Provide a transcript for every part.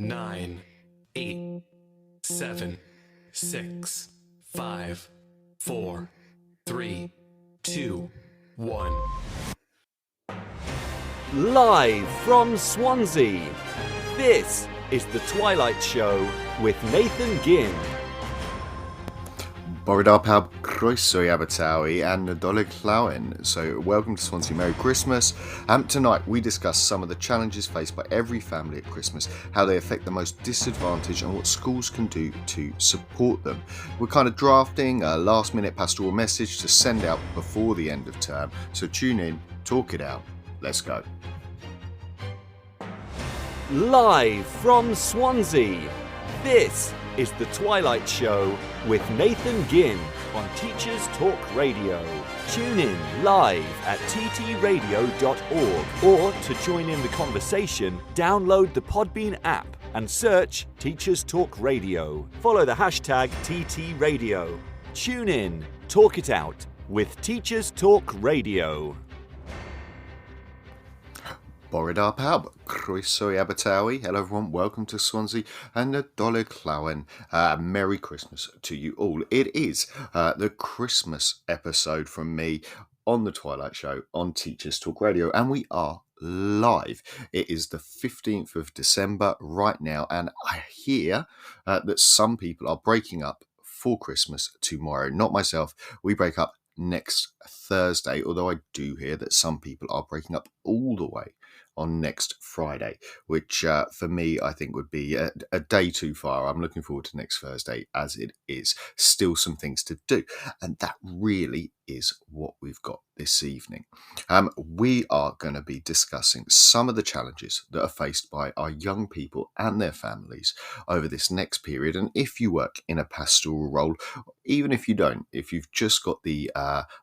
9, 8, 7, 6, 5, 4, 3, 2, 1. Live from Swansea, this is the Twilight Show with Nathan Gynn. Boridar pawb, croeso I Abertawe and Nadolig Llawen. So welcome to Swansea, Merry Christmas. Tonight we discuss some of the challenges faced by every family at Christmas, how they affect the most disadvantaged and what schools can do to support them. We're kind of drafting a last minute pastoral message to send out before the end of term. So tune in, talk it out, let's go. Live from Swansea, this is the Twilight Show with Nathan Gynn on Teachers Talk Radio. Tune in live at ttradio.org, or to join in the conversation, download the Podbean app and search Teachers Talk Radio. Follow the hashtag TTRadio. Tune in, talk it out with Teachers Talk Radio. Boridar pawb, croeso I Abertawe. Hello everyone, welcome to Swansea and Nadolig Llawen. Merry Christmas to you all. It is the Christmas episode from me on the Twilight Show on Teachers Talk Radio, and we are live. It is the 15th of December right now, and I hear that some people are breaking up for Christmas tomorrow. Not myself, we break up next Thursday, although I do hear that some people are breaking up all the way on next Friday, which for me I think would be a day too far. I'm looking forward to next Thursday, as it is still some things to do, and that really is what we've got this evening. We are going to be discussing some of the challenges that are faced by our young people and their families over this next period. And if you work in a pastoral role, even if you don't, if you've just got the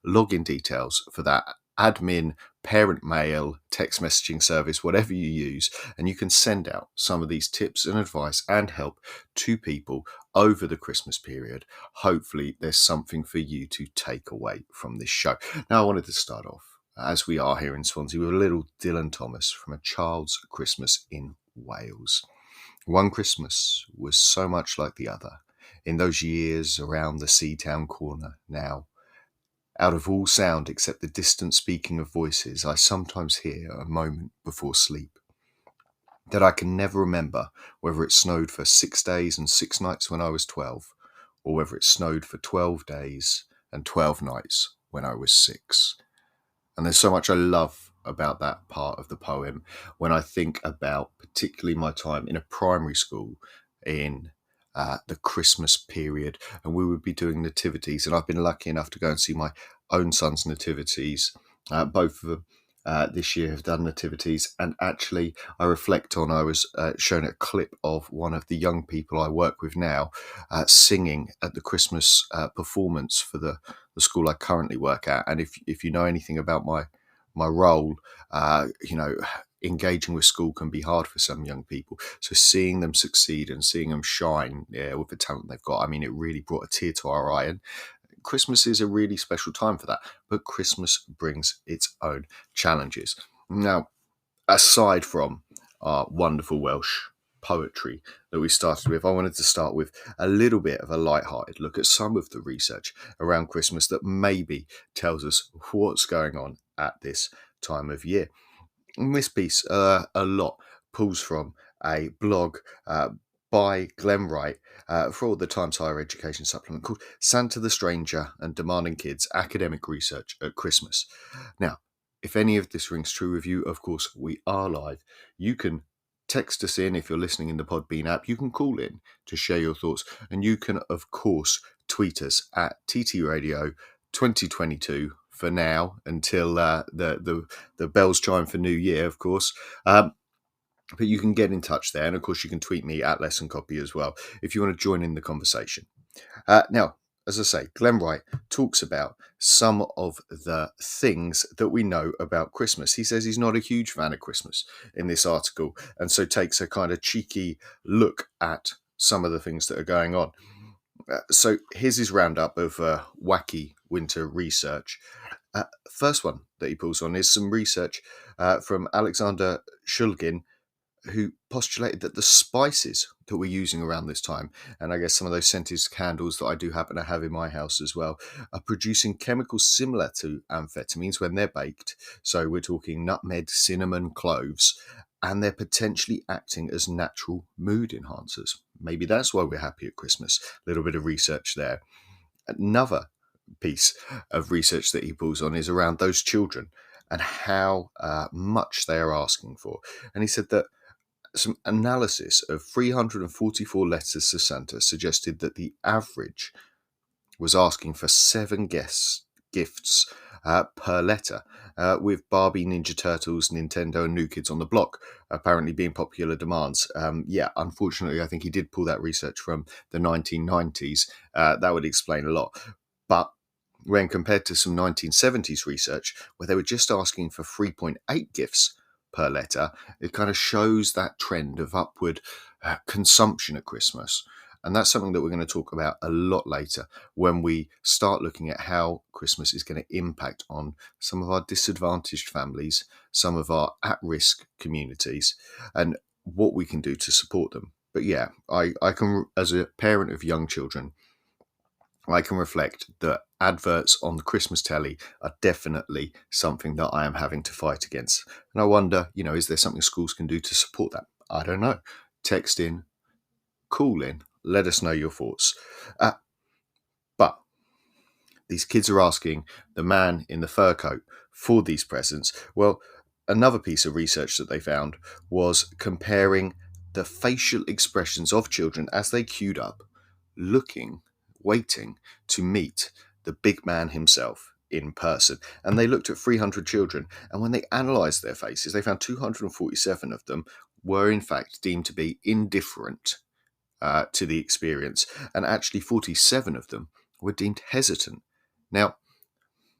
login details for that admin, parent mail, text messaging service, whatever you use, and you can send out some of these tips and advice and help to people over the Christmas period. Hopefully there's something for you to take away from this show. Now I wanted to start off, as we are here in Swansea, with a little Dylan Thomas from A Child's Christmas in Wales. One Christmas was so much like the other. In those years around the Seatown corner now, out of all sound except the distant speaking of voices, I sometimes hear a moment before sleep that I can never remember, whether it snowed for 6 days and 6 nights when I was 12, or whether it snowed for 12 days and 12 nights when I was 6. And there's so much I love about that part of the poem when I think about particularly my time in a primary school in the Christmas period, and we would be doing nativities, and I've been lucky enough to go and see my own son's nativities. Both of them this year have done nativities, and actually I reflect on, I was shown a clip of one of the young people I work with now singing at the Christmas performance for the school I currently work at. And if you know anything about my role, engaging with school can be hard for some young people. So seeing them succeed and seeing them shine with the talent they've got, I mean, it really brought a tear to our eye. And Christmas is a really special time for that. But Christmas brings its own challenges. Now, aside from our wonderful Welsh poetry that we started with, I wanted to start with a little bit of a light-hearted look at some of the research around Christmas that maybe tells us what's going on at this time of year. And this piece, a lot, pulls from a blog by Glenn Wright for the Times Higher Education supplement called Santa the Stranger and Demanding Kids Academic Research at Christmas. Now, if any of this rings true with you, of course, we are live. You can text us in if you're listening in the Podbean app. You can call in to share your thoughts, and you can, of course, tweet us at TTRadio 2022 for now, until the bells chime for New Year, of course. But you can get in touch there, and of course you can tweet me at Lesson Copy as well if you want to join in the conversation. Now, as I say, Glenn Wright talks about some of the things that we know about Christmas. He says he's not a huge fan of Christmas in this article, and so takes a kind of cheeky look at some of the things that are going on. So here's his roundup of wacky winter research. First one that he pulls on is some research from Alexander Shulgin who postulated that the spices that we're using around this time, and I guess some of those scented candles that I do happen to have in my house as well, are producing chemicals similar to amphetamines when they're baked. So we're talking nutmeg, cinnamon, cloves, and they're potentially acting as natural mood enhancers. Maybe that's why we're happy at Christmas. A little bit of research there. Another piece of research that he pulls on is around those children and how much they are asking for. And he said that some analysis of 344 letters to Santa suggested that the average was asking for 7 gifts per letter, with Barbie, Ninja Turtles, Nintendo, and New Kids on the Block apparently being popular demands. Unfortunately, I think he did pull that research from the 1990s. That would explain a lot. But when compared to some 1970s research, where they were just asking for 3.8 gifts per letter, it kind of shows that trend of upward consumption at Christmas. And that's something that we're going to talk about a lot later when we start looking at how Christmas is going to impact on some of our disadvantaged families, some of our at-risk communities, and what we can do to support them. But yeah, I can, as a parent of young children, I can reflect that adverts on the Christmas telly are definitely something that I am having to fight against. And I wonder, is there something schools can do to support that? I don't know. Text in, call in, let us know your thoughts. But these kids are asking the man in the fur coat for these presents. Well, another piece of research that they found was comparing the facial expressions of children as they queued up, waiting to meet the big man himself in person. And they looked at 300 children, and when they analysed their faces, they found 247 of them were in fact deemed to be indifferent to the experience, and actually 47 of them were deemed hesitant. Now,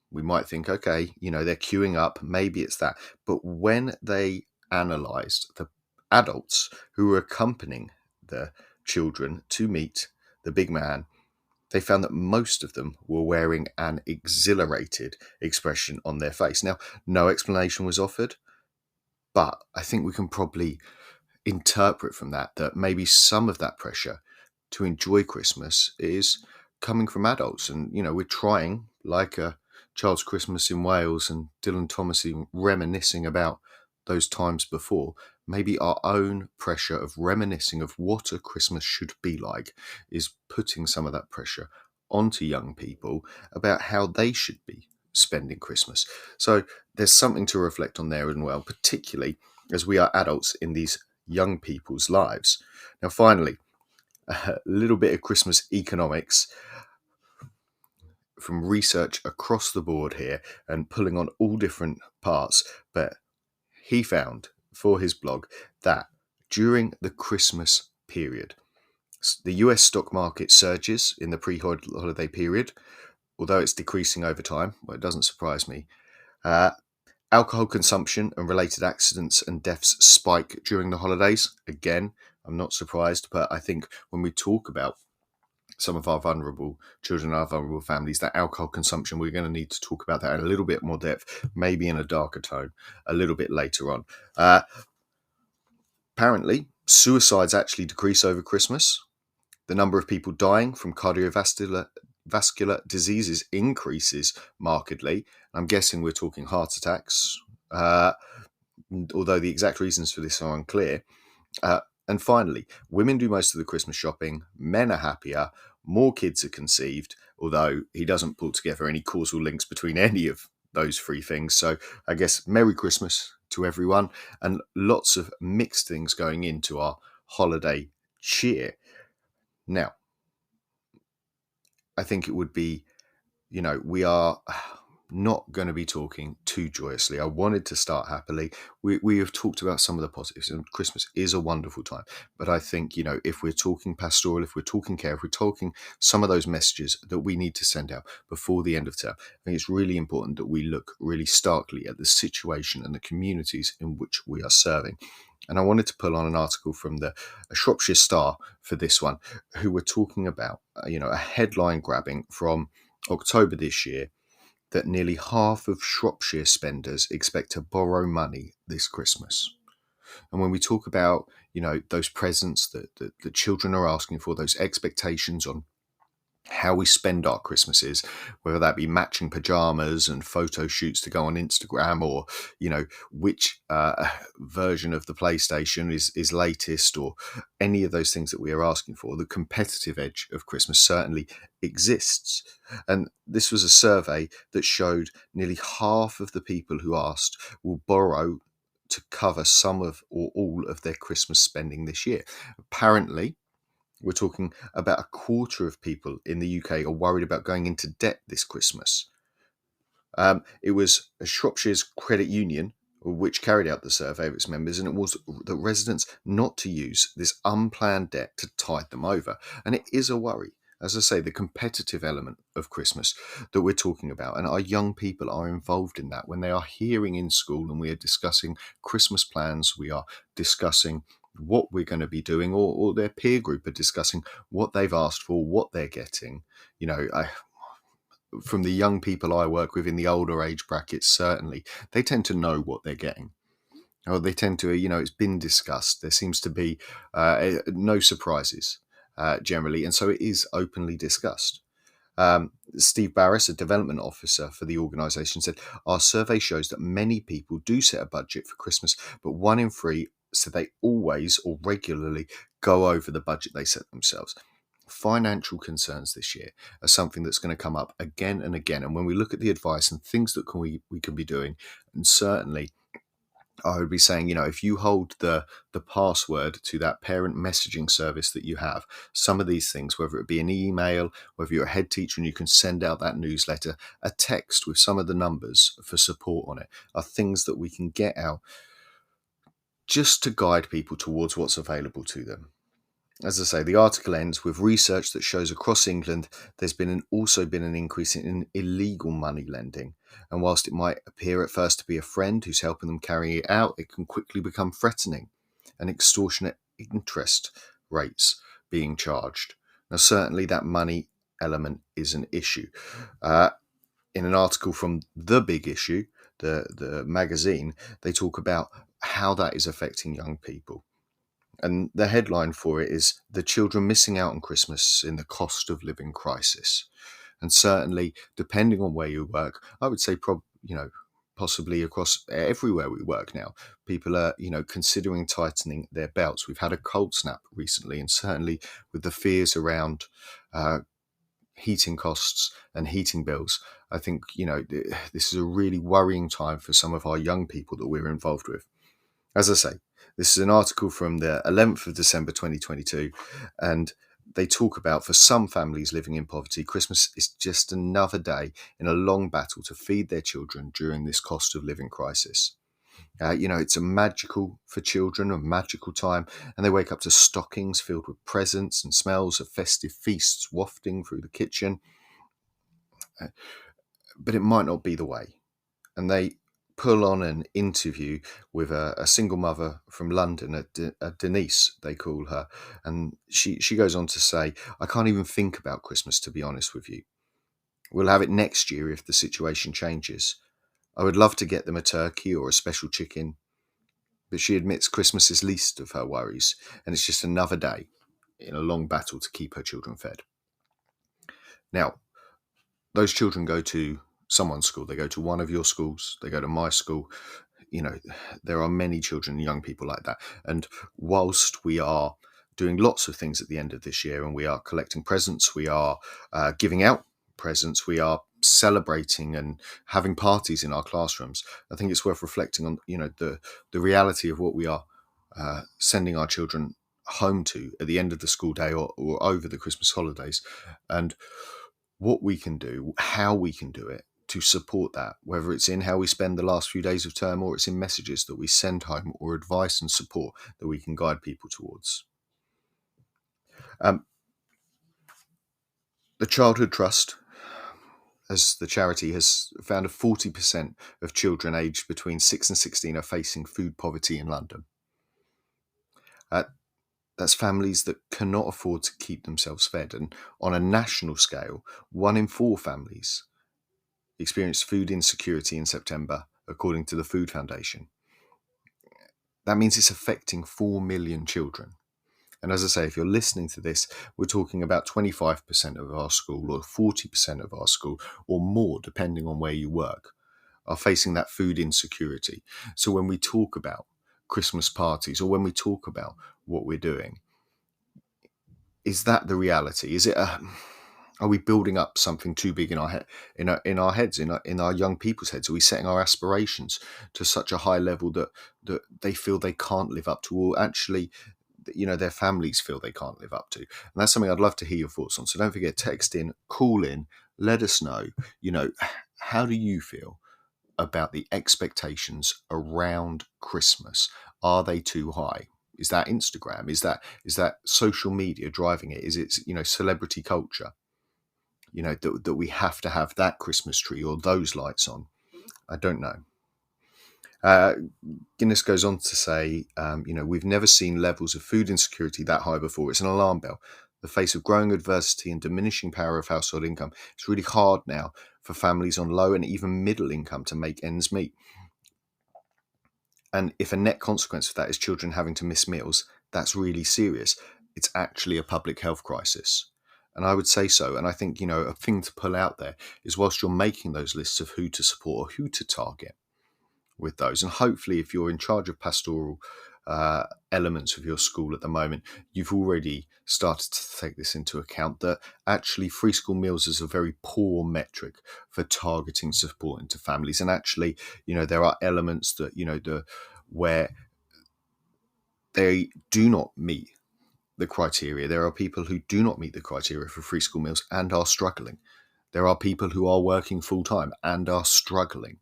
we might think, okay, they're queuing up, maybe it's that. But when they analysed the adults who were accompanying the children to meet the big man, they found that most of them were wearing an exhilarated expression on their face. Now, no explanation was offered, but I think we can probably interpret from that maybe some of that pressure to enjoy Christmas is coming from adults. And, we're trying, like a Child's Christmas in Wales and Dylan Thomas reminiscing about those times before, maybe our own pressure of reminiscing of what a Christmas should be like is putting some of that pressure onto young people about how they should be spending Christmas. So there's something to reflect on there as well, particularly as we are adults in these young people's lives. Now, finally, a little bit of Christmas economics from research across the board here and pulling on all different parts. But he found for his blog that during the Christmas period, the US stock market surges in the pre-holiday period, although it's decreasing over time. Well, it doesn't surprise me. Alcohol consumption and related accidents and deaths spike during the holidays. Again, I'm not surprised, but I think when we talk about some of our vulnerable children, our vulnerable families, that alcohol consumption, we're going to need to talk about that in a little bit more depth, maybe in a darker tone, a little bit later on. Apparently, suicides actually decrease over Christmas. The number of people dying from cardiovascular diseases increases markedly. I'm guessing we're talking heart attacks, although the exact reasons for this are unclear. And finally, women do most of the Christmas shopping, men are happier, more kids are conceived, although he doesn't pull together any causal links between any of those three things. So I guess Merry Christmas to everyone, and lots of mixed things going into our holiday cheer. Now, I think it would be, we are not going to be talking too joyously. I wanted to start happily. We have talked about some of the positives, and Christmas is a wonderful time. But I think, if we're talking pastoral, if we're talking care, if we're talking some of those messages that we need to send out before the end of term, I think it's really important that we look really starkly at the situation and the communities in which we are serving. And I wanted to pull on an article from the Shropshire Star for this one, who were talking about, a headline grabbing from October this year, that nearly half of Shropshire spenders expect to borrow money this Christmas. And when we talk about, those presents that the children are asking for, those expectations on how we spend our Christmases, whether that be matching pajamas and photo shoots to go on Instagram, or which version of the PlayStation is latest, or any of those things that we are asking for, the competitive edge of Christmas certainly exists. And this was a survey that showed nearly half of the people who asked will borrow to cover some of or all of their Christmas spending this year. Apparently, we're talking about a quarter of people in the UK are worried about going into debt this Christmas. It was Shropshire's Credit Union which carried out the survey of its members, and it was the residents not to use this unplanned debt to tide them over. And it is a worry. As I say, the competitive element of Christmas that we're talking about, and our young people are involved in that when they are hearing in school and we are discussing Christmas plans, we are discussing what we're going to be doing, or their peer group are discussing what they've asked for, what they're getting. From the young people I work with in the older age brackets, certainly, they tend to know what they're getting. Or they tend to, it's been discussed. There seems to be no surprises generally, and so it is openly discussed. Steve Barris, a development officer for the organisation, said, "Our survey shows that many people do set a budget for Christmas, but 1 in 3 said they always or regularly go over the budget they set themselves." Financial concerns this year are something that's going to come up again and again. And when we look at the advice and things that we can be doing, and certainly I would be saying, if you hold the password to that parent messaging service that you have, some of these things, whether it be an email, whether you're a head teacher and you can send out that newsletter, a text with some of the numbers for support on it, are things that we can get out just to guide people towards what's available to them. As I say, the article ends with research that shows across England there's also been an increase in illegal money lending. And whilst it might appear at first to be a friend who's helping them carry it out, it can quickly become threatening and extortionate interest rates being charged. Now, certainly that money element is an issue. In an article from The Big Issue, the magazine, they talk about how that is affecting young people. And the headline for it is "The Children Missing Out on Christmas in the Cost of Living Crisis." And certainly, depending on where you work, I would say possibly across everywhere we work now, people are, considering tightening their belts. We've had a cold snap recently, and certainly with the fears around heating costs and heating bills, I think, this is a really worrying time for some of our young people that we're involved with. As I say, this is an article from the 11th of December 2022, and they talk about, for some families living in poverty, Christmas is just another day in a long battle to feed their children during this cost of living crisis. It's a magical time, and they wake up to stockings filled with presents and smells of festive feasts wafting through the kitchen. But it might not be the way. And they pull on an interview with a single mother from London, a Denise, they call her. And she goes on to say, "I can't even think about Christmas, to be honest with you. We'll have it next year if the situation changes. I would love to get them a turkey or a special chicken." But she admits Christmas is least of her worries, and it's just another day in a long battle to keep her children fed. Now, those children go to someone's school. They go to one of your schools. They go to my school. There are many children and young people like that. And whilst we are doing lots of things at the end of this year, and we are collecting presents, we are giving out presents, we are celebrating and having parties in our classrooms, I think it's worth reflecting on, the reality of what we are sending our children home to at the end of the school day or over the Christmas holidays, and what we can do, how we can do it to support that, whether it's in how we spend the last few days of term, or it's in messages that we send home, or advice and support that we can guide people towards. The Childhood Trust, as the charity, has found 40% of children aged between 6 and 16 are facing food poverty in London. That's families that cannot afford to keep themselves fed. And on a national scale, 1 in 4 families experienced food insecurity in September, according to the Food Foundation. that means it's affecting 4 million children. And as I say, if you're listening to this, we're talking about 25% of our school or 40% of our school or more, depending on where you work, are facing that food insecurity. So when we talk about Christmas parties or when we talk about what we're doing, is that the reality? Is it are we building up something too big in our heads, in our young people's heads? Are we setting our aspirations to such a high level that they feel they can't live up to, or actually, their families feel they can't live up to? And that's something I'd love to hear your thoughts on. So don't forget, text in, call in, let us know, how do you feel about the expectations around Christmas? Are they too high? Is that Instagram? Is that social media driving it? Is it, celebrity culture? That we have to have that Christmas tree or those lights on? I don't know. Guinness goes on to say, we've never seen levels of food insecurity that high before. It's an alarm bell. The face of growing adversity and diminishing power of household income, it's really hard now for families on low and even middle income to make ends meet. And if a net consequence of that is children having to miss meals, that's really serious. It's actually a public health crisis. And I would say so. And I think, a thing to pull out there is, whilst you're making those lists of who to support or who to target with those, and hopefully if you're in charge of pastoral elements of your school at the moment, you've already started to take this into account, that actually free school meals is a very poor metric for targeting support into families. And actually, there are elements that, where they do not meet the criteria. There are people who do not meet the criteria for free school meals and are struggling. There are people who are working full time and are struggling.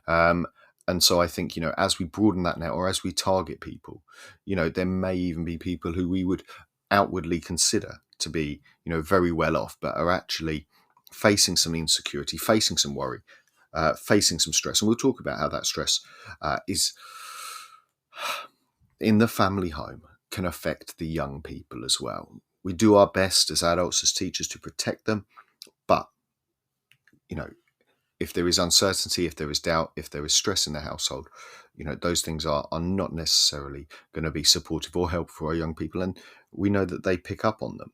And so I think, as we broaden that now, or as we target people, there may even be people who we would outwardly consider to be, very well off, but are actually facing some insecurity, facing some worry, facing some stress. And we'll talk about how that stress is in the family home can affect the young people as well. We do our best as adults, as teachers, to protect them, but if there is uncertainty, if there is doubt, if there is stress in the household, those things are not necessarily going to be supportive or helpful for our young people, and we know that they pick up on them.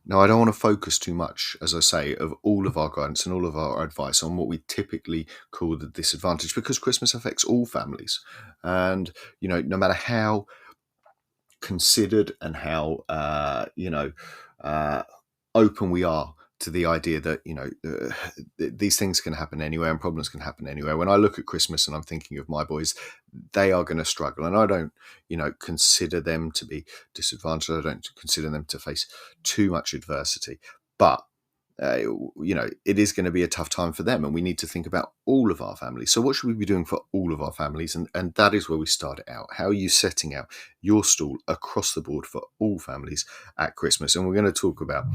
Now, I don't want to focus too much, as I say, of all of our guidance and all of our advice on what we typically call the disadvantage, because Christmas affects all families. And, no matter how considered and how, open we are to the idea that, these things can happen anywhere and problems can happen anywhere. When I look at Christmas and I'm thinking of my boys, they are going to struggle. And I don't, consider them to be disadvantaged. I don't consider them to face too much adversity. But, it is going to be a tough time for them. And we need to think about all of our families. So what should we be doing for all of our families? And that is where we start it out. How are you setting out your stall across the board for all families at Christmas? And we're going to talk about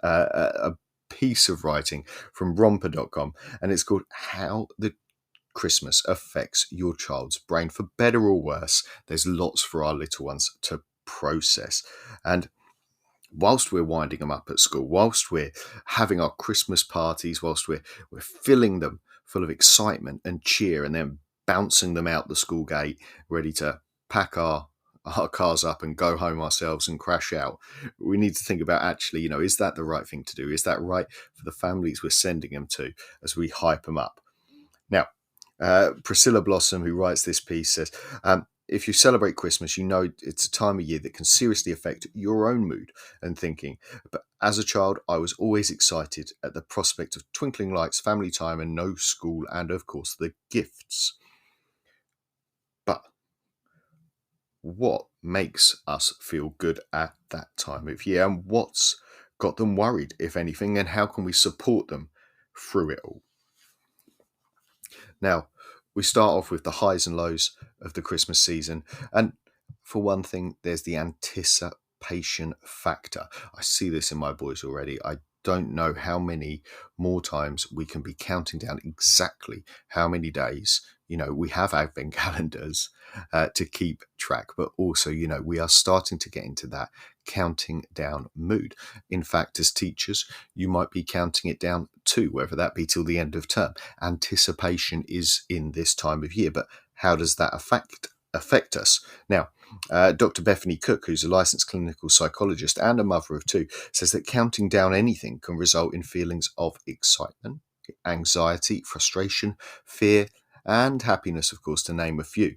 a piece of writing from romper.com, and it's called How the Christmas Affects Your Child's Brain. For better or worse, there's lots for our little ones to process. And whilst we're winding them up at school, whilst we're having our Christmas parties, whilst we're filling them full of excitement and cheer, and then bouncing them out the school gate, ready to pack our cars up and go home ourselves and crash out, we need to think about, actually, is that the right thing to do? Is that right for the families we're sending them to as we hype them up? Now, Priscilla Blossom, who writes this piece, says, if you celebrate Christmas, it's a time of year that can seriously affect your own mood and thinking. But as a child, I was always excited at the prospect of twinkling lights, family time, and no school, and of course the gifts. But what makes us feel good at that time of year, and what's got them worried, if anything, and how can we support them through it all? Now, we start off with the highs and lows of the Christmas season. And for one thing, there's the anticipation factor. I see this in my boys already. I don't know how many more times we can be counting down exactly how many days, we have advent calendars to keep track, but also, we are starting to get into that counting down mood. In fact, as teachers, you might be counting it down too, whether that be till the end of term. Anticipation is in this time of year, but how does that affect us? Now, Dr. Bethany Cook, who's a licensed clinical psychologist and a mother of two, says that counting down anything can result in feelings of excitement, anxiety, frustration, fear, and happiness, of course, to name a few.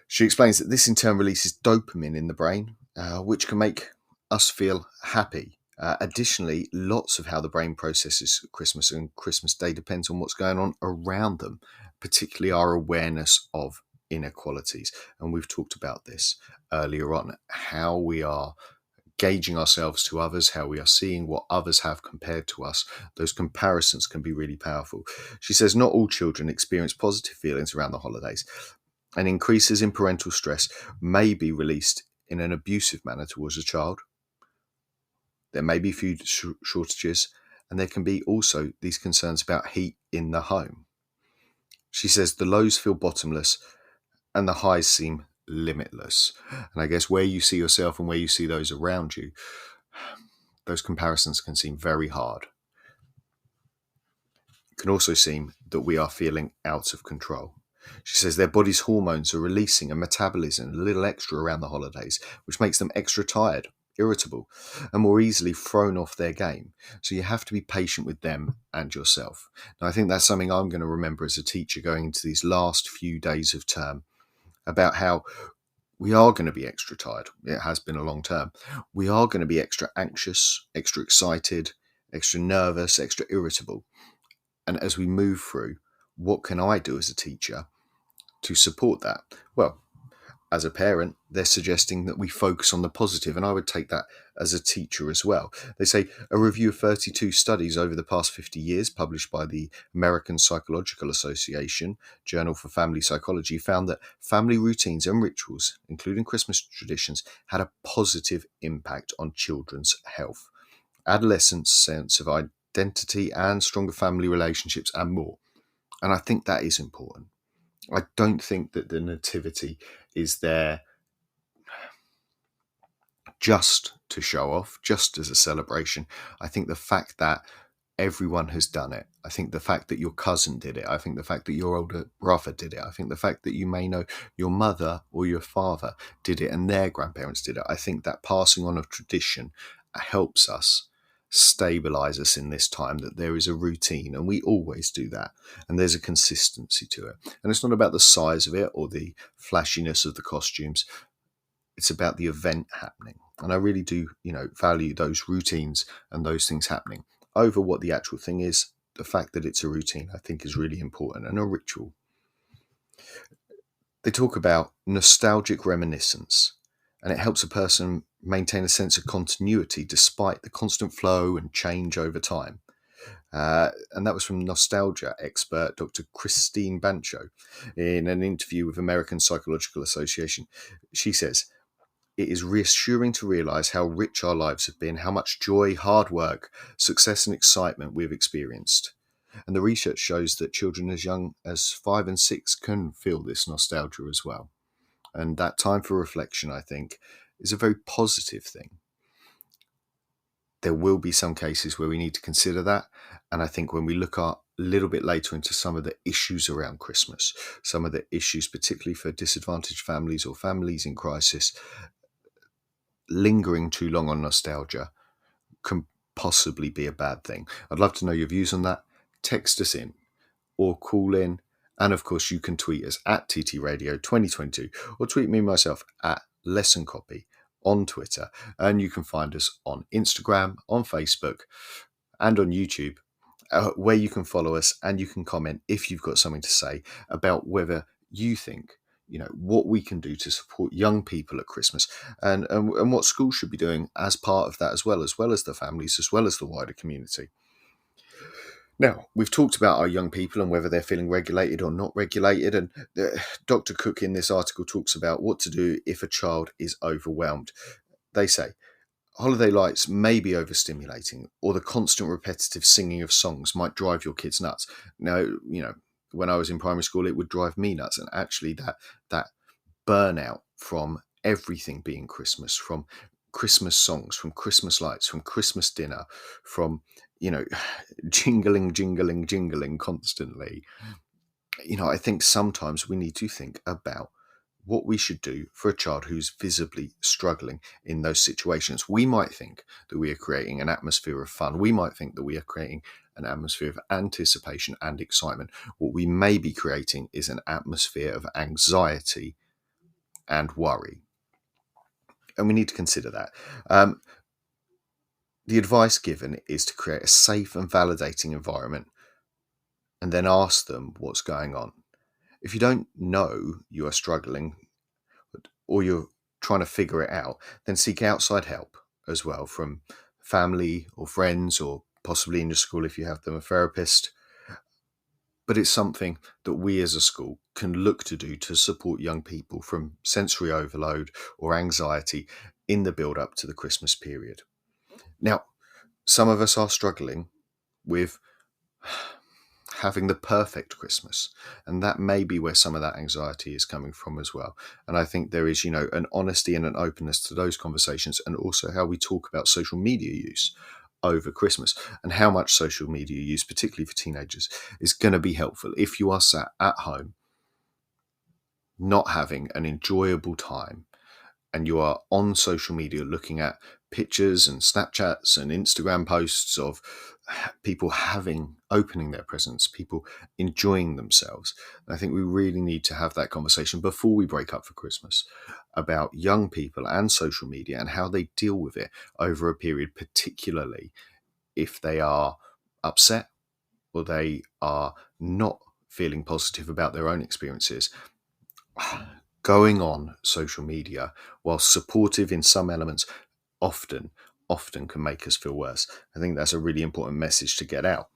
She explains that this in turn releases dopamine in the brain, which can make us feel happy. Additionally, lots of how the brain processes Christmas and Christmas Day depends on what's going on around them, particularly our awareness of inequalities. And we've talked about this earlier on, how we are gauging ourselves to others, how we are seeing what others have compared to us. Those comparisons can be really powerful. She says not all children experience positive feelings around the holidays, and increases in parental stress may be released in an abusive manner towards a child. There may be food shortages, and there can be also these concerns about heat in the home. She says the lows feel bottomless and the highs seem limitless. And I guess where you see yourself and where you see those around you, those comparisons can seem very hard. It can also seem that we are feeling out of control. She says their body's hormones are releasing a metabolism a little extra around the holidays, which makes them extra tired, irritable, and more easily thrown off their game. So you have to be patient with them and yourself. Now, I think that's something I'm going to remember as a teacher going into these last few days of term, about how we are going to be extra tired. It has been a long term. We are going to be extra anxious, extra excited, extra nervous, extra irritable. And as we move through, what can I do as a teacher to support that? Well, as a parent, they're suggesting that we focus on the positive, and I would take that as a teacher as well. They say a review of 32 studies over the past 50 years, published by the American Psychological Association, Journal for Family Psychology, found that family routines and rituals, including Christmas traditions, had a positive impact on children's health, adolescents' sense of identity and stronger family relationships, and more. And I think that is important. I don't think that the nativity is there just to show off, just as a celebration. I think the fact that everyone has done it, I think the fact that your cousin did it, I think the fact that your older brother did it, I think the fact that you may know your mother or your father did it and their grandparents did it, I think that passing on of tradition helps us stabilize us in this time, that there is a routine, and we always do that, and there's a consistency to it. And it's not about the size of it or the flashiness of the costumes, it's about the event happening. And I really do, value those routines and those things happening over what the actual thing is. The fact that it's a routine, I think, is really important, and a ritual. They talk about nostalgic reminiscence, and it helps a person maintain a sense of continuity despite the constant flow and change over time. And that was from nostalgia expert Dr. Christine Bancho in an interview with American Psychological Association. She says, it is reassuring to realize how rich our lives have been, how much joy, hard work, success and excitement we've experienced. And the research shows that children as young as 5 and 6 can feel this nostalgia as well. And that time for reflection, I think, is a very positive thing. There will be some cases where we need to consider that. And I think when we look a little bit later into some of the issues around Christmas, some of the issues, particularly for disadvantaged families or families in crisis, lingering too long on nostalgia can possibly be a bad thing. I'd love to know your views on that. Text us in or call in. And of course, you can tweet us at TT Radio 2022 or tweet me myself at Lesson Copy on Twitter. And you can find us on Instagram, on Facebook, and on YouTube, where you can follow us and you can comment if you've got something to say about whether you think, what we can do to support young people at Christmas, and what schools should be doing as part of that, as well as the families, as well as the wider community. Now, we've talked about our young people and whether they're feeling regulated or not regulated. And Dr. Cook in this article talks about what to do if a child is overwhelmed. They say, holiday lights may be overstimulating, or the constant repetitive singing of songs might drive your kids nuts. Now, when I was in primary school, it would drive me nuts. And actually that burnout from everything being Christmas, from Christmas songs, from Christmas lights, from Christmas dinner, from, jingling constantly, I think sometimes we need to think about what we should do for a child who's visibly struggling in those situations. We might think that we are creating an atmosphere of fun. We might think that we are creating an atmosphere of anticipation and excitement. What we may be creating is an atmosphere of anxiety and worry. And we need to consider that. The advice given is to create a safe and validating environment and then ask them what's going on. If you don't know you are struggling or you're trying to figure it out, then seek outside help as well from family or friends, or possibly in your school if you have them, a therapist. But it's something that we as a school can look to do to support young people from sensory overload or anxiety in the build up to the Christmas period. Now, some of us are struggling with having the perfect Christmas, and that may be where some of that anxiety is coming from as well. And I think there is, an honesty and an openness to those conversations, and also how we talk about social media use over Christmas and how much social media use, particularly for teenagers, is going to be helpful if you are sat at home not having an enjoyable time and you are on social media looking at pictures and Snapchats and Instagram posts of people opening their presents, people enjoying themselves. And I think we really need to have that conversation before we break up for Christmas about young people and social media and how they deal with it over a period, particularly if they are upset or they are not feeling positive about their own experiences. Going on social media, while supportive in some elements, often can make us feel worse. I think that's a really important message to get out.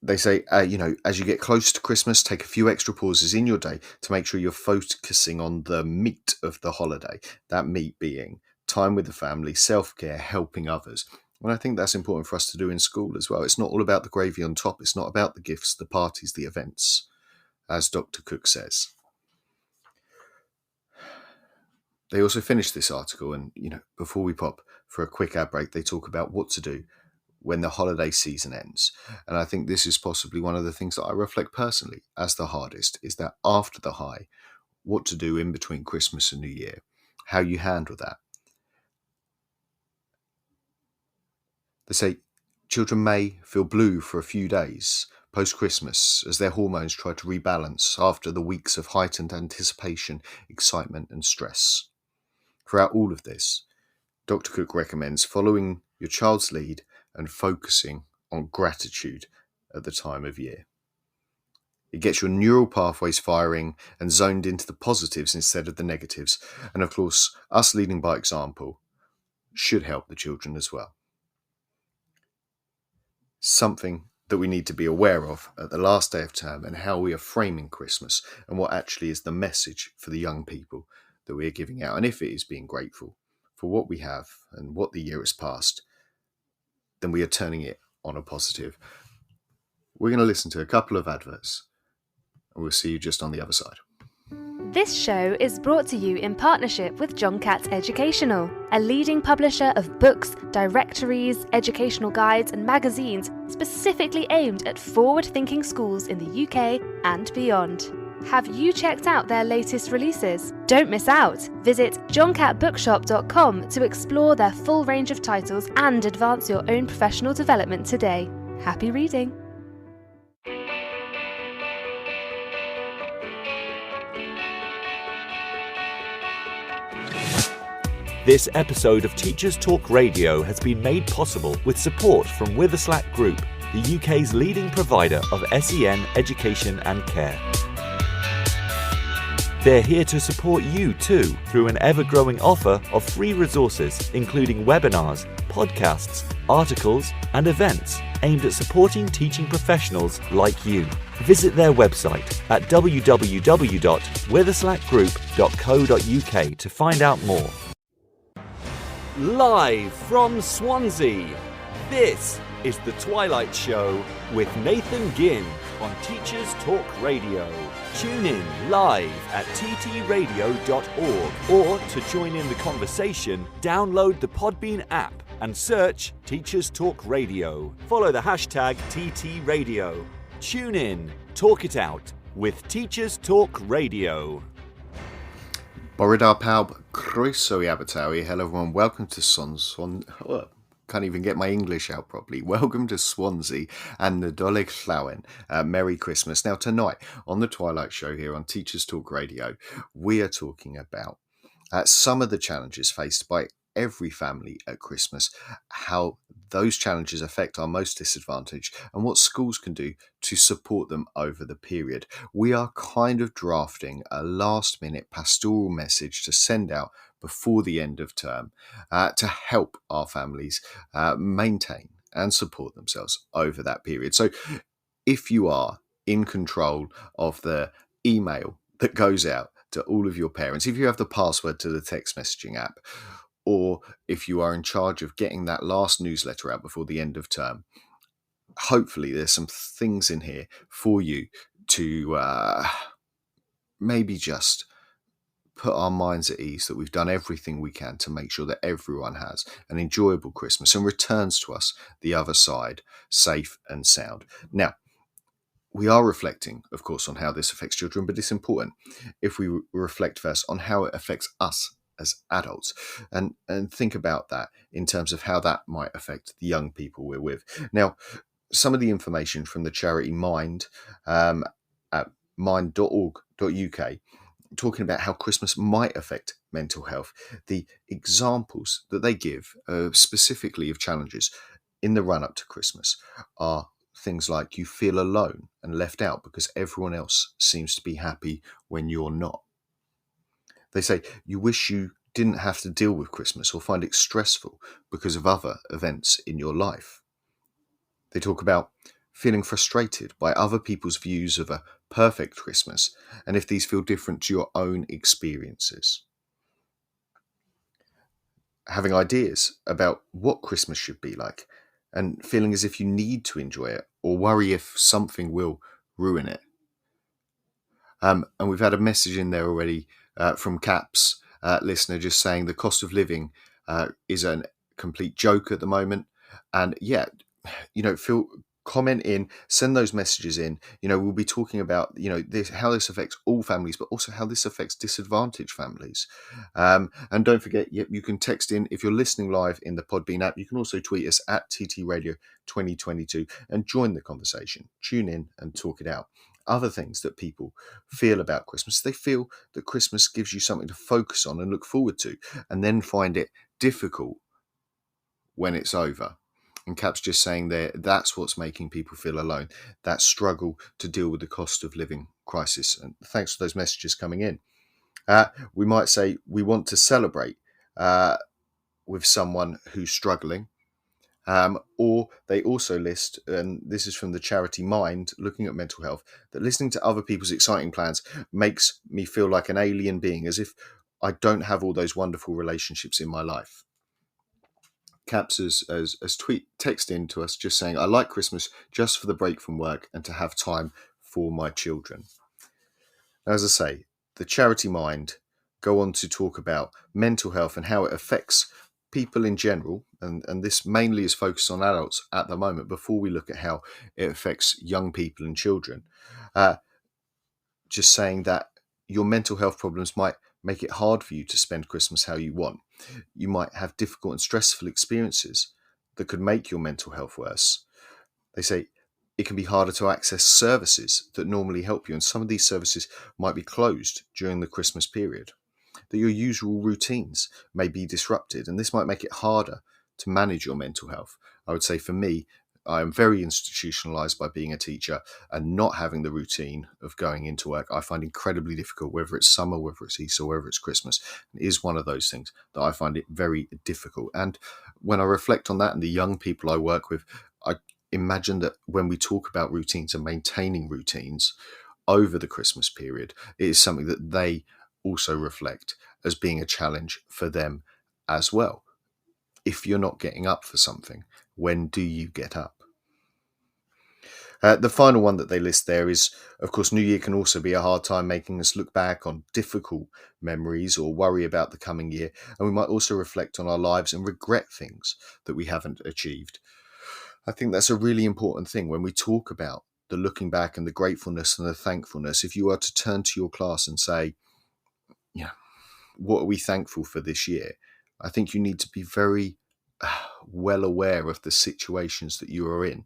They say, as you get close to Christmas, take a few extra pauses in your day to make sure you're focusing on the meat of the holiday. That meat being time with the family, self-care, helping others. And I think that's important for us to do in school as well. It's not all about the gravy on top. It's not about the gifts, the parties, the events, as Dr. Cook says. They also finish this article, and before we pop for a quick ad break, they talk about what to do when the holiday season ends. And I think this is possibly one of the things that I reflect personally as the hardest, is that after the high, what to do in between Christmas and New Year, how you handle that. They say children may feel blue for a few days post-Christmas as their hormones try to rebalance after the weeks of heightened anticipation, excitement and stress. Throughout all of this, Dr. Cook recommends following your child's lead and focusing on gratitude at the time of year. It gets your neural pathways firing and zoned into the positives instead of the negatives. And of course, us leading by example should help the children as well. Something that we need to be aware of at the last day of term, and how we are framing Christmas and what actually is the message for the young people that we are giving out. And if it is being grateful for what we have and what the year has passed, then we are turning it on a positive. We're going to listen to a couple of adverts and we'll see you just on the other side. This show is brought to you in partnership with John Catt Educational, a leading publisher of books, directories, educational guides and magazines specifically aimed at forward-thinking schools in the UK and beyond. Have you checked out their latest releases? Don't miss out! Visit johncattbookshop.com to explore their full range of titles and advance your own professional development today. Happy reading! This episode of Teachers Talk Radio has been made possible with support from Witherslack Group, the UK's leading provider of SEN education and care. They're here to support you too through an ever-growing offer of free resources, including webinars, podcasts, articles, and events aimed at supporting teaching professionals like you. Visit their website at www.witherslackgroup.co.uk to find out more. Live from Swansea, this is the Twilight Show with Nathan Gynn on Teachers Talk Radio. Tune in live at ttradio.org, or to join in the conversation, download the Podbean app and search Teachers Talk Radio. Follow the hashtag TTRadio. Tune in, talk it out with Teachers Talk Radio. Boridar Paub, Croeso I Abertawe. Hello everyone, welcome to can't even get my English out properly. Welcome to Swansea and Nadolig Llawen. Merry Christmas. Now tonight on the Twilight Show here on Teachers Talk Radio, we are talking about some of the challenges faced by every family at Christmas, how those challenges affect our most disadvantaged, and what schools can do to support them over the period. We are kind of drafting a last-minute pastoral message to send out before the end of term to help our families maintain and support themselves over that period. So if you are in control of the email that goes out to all of your parents, if you have the password to the text messaging app, or if you are in charge of getting that last newsletter out before the end of term, hopefully there's some things in here for you to maybe just put our minds at ease that we've done everything we can to make sure that everyone has an enjoyable Christmas and returns to us the other side safe and sound. Now, we are reflecting, of course, on how this affects children, but it's important if we reflect first on how it affects us as adults and think about that in terms of how that might affect the young people we're with. Now, some of the information from the charity Mind at mind.org.uk talking about how Christmas might affect mental health. The examples that they give specifically of challenges in the run-up to Christmas are things like you feel alone and left out because everyone else seems to be happy when you're not. They say you wish you didn't have to deal with Christmas or find it stressful because of other events in your life. They talk about feeling frustrated by other people's views of a perfect Christmas and if these feel different to your own experiences. Having ideas about what Christmas should be like and feeling as if you need to enjoy it or worry if something will ruin it. And we've had a message in there already from Caps listener just saying the cost of living is a complete joke at the moment. And yeah, comment in, send those messages in. We'll be talking about, this, how this affects all families, but also how this affects disadvantaged families. And don't forget, you can text in if you're listening live in the Podbean app. You can also tweet us at TT Radio 2022 and join the conversation. Tune in and talk it out. Other things that people feel about Christmas, they feel that Christmas gives you something to focus on and look forward to, and then find it difficult when it's over. And Cap's just saying there, that's what's making people feel alone, that struggle to deal with the cost of living crisis. And thanks for those messages coming in. We might say we want to celebrate with someone who's struggling. Or they also list, and this is from the charity Mind, looking at mental health, that listening to other people's exciting plans makes me feel like an alien being, as if I don't have all those wonderful relationships in my life. Caps has text in to us just saying, I like Christmas just for the break from work and to have time for my children. Now, as I say, the charity Mind go on to talk about mental health and how it affects people in general, and this mainly is focused on adults at the moment before we look at how it affects young people and children. Just saying that your mental health problems might make it hard for you to spend Christmas how you want. You might have difficult and stressful experiences that could make your mental health worse. They say it can be harder to access services that normally help you, and some of these services might be closed during the Christmas period. That your usual routines may be disrupted, and this might make it harder to manage your mental health. I would say for me, I am very institutionalized by being a teacher, and not having the routine of going into work I find incredibly difficult, whether it's summer, whether it's Easter, whether it's Christmas. It is one of those things that I find it very difficult. And when I reflect on that and the young people I work with, I imagine that when we talk about routines and maintaining routines over the Christmas period, it is something that they also reflect as being a challenge for them as well. If you're not getting up for something, when do you get up? The final one that they list there is, of course, New Year can also be a hard time, making us look back on difficult memories or worry about the coming year. And we might also reflect on our lives and regret things that we haven't achieved. I think that's a really important thing when we talk about the looking back and the gratefulness and the thankfulness, if you are to turn to your class and say, yeah, what are we thankful for this year? I think you need to be very well aware of the situations that you are in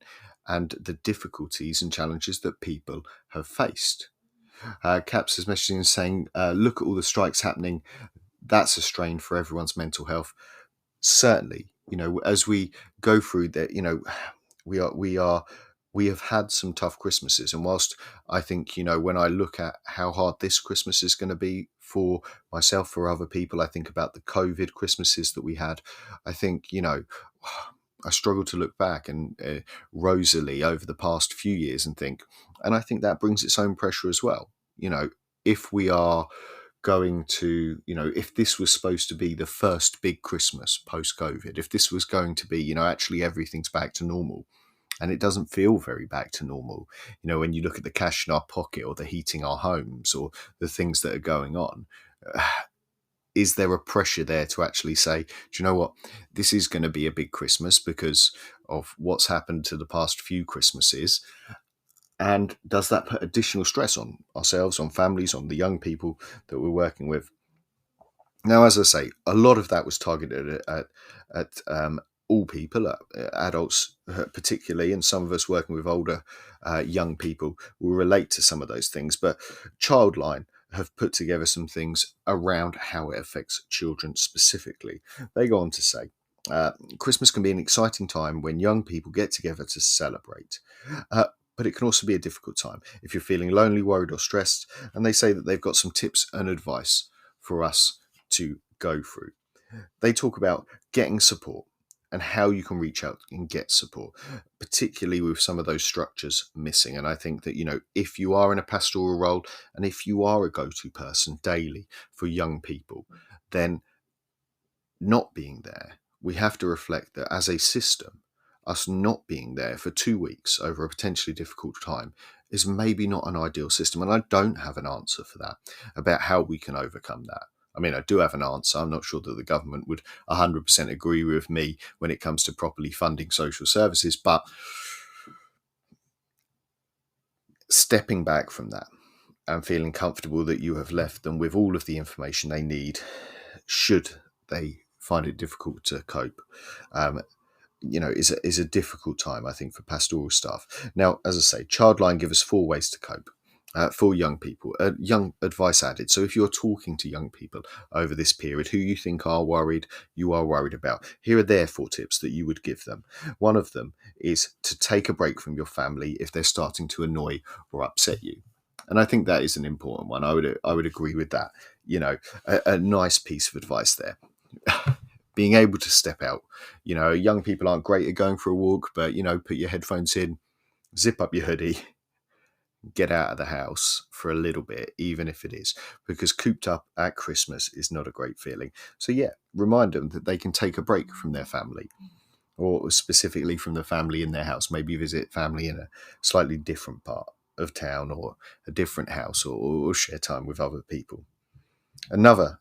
and the difficulties and challenges that people have faced. Caps is messaging and saying, look at all the strikes happening. That's a strain for everyone's mental health. Certainly, as we go through that, we have had some tough Christmases. And whilst I think, when I look at how hard this Christmas is going to be for myself, for other people, I think about the COVID Christmases that we had. I think, I struggle to look back and rosily over the past few years and I think that brings its own pressure as well. If we are going to, if this was supposed to be the first big Christmas post-COVID, if this was going to be, actually everything's back to normal, and it doesn't feel very back to normal, when you look at the cash in our pocket or the heating our homes or the things that are going on, is there a pressure there to actually say, do you know what, this is going to be a big Christmas because of what's happened to the past few Christmases? And does that put additional stress on ourselves, on families, on the young people that we're working with? Now, as I say, a lot of that was targeted at all people, adults particularly, and some of us working with older young people will relate to some of those things. But Childline have put together some things around how it affects children specifically. They go on to say, Christmas can be an exciting time when young people get together to celebrate. But it can also be a difficult time if you're feeling lonely, worried or stressed. And they say that they've got some tips and advice for us to go through. They talk about getting support and how you can reach out and get support, particularly with some of those structures missing. And I think that, if you are in a pastoral role and if you are a go-to person daily for young people, then not being there, we have to reflect that as a system, us not being there for 2 weeks over a potentially difficult time is maybe not an ideal system. And I don't have an answer for that, about how we can overcome that. I mean, I do have an answer. I'm not sure that the government would 100% agree with me when it comes to properly funding social services, but stepping back from that and feeling comfortable that you have left them with all of the information they need, should they find it difficult to cope, is a difficult time, I think, for pastoral staff. Now, as I say, Childline give us 4 ways to cope for young people. Young advice added. So if you're talking to young people over this period who you think you are worried about, here are their 4 tips that you would give them. One of them is to take a break from your family if they're starting to annoy or upset you. And I think that is an important one. I would agree with that. A nice piece of advice there. Being able to step out. Young people aren't great at going for a walk, but, put your headphones in, zip up your hoodie, get out of the house for a little bit, even if it is, because cooped up at Christmas is not a great feeling. So yeah, remind them that they can take a break from their family, or specifically from the family in their house, maybe visit family in a slightly different part of town or a different house, or share time with other people. Another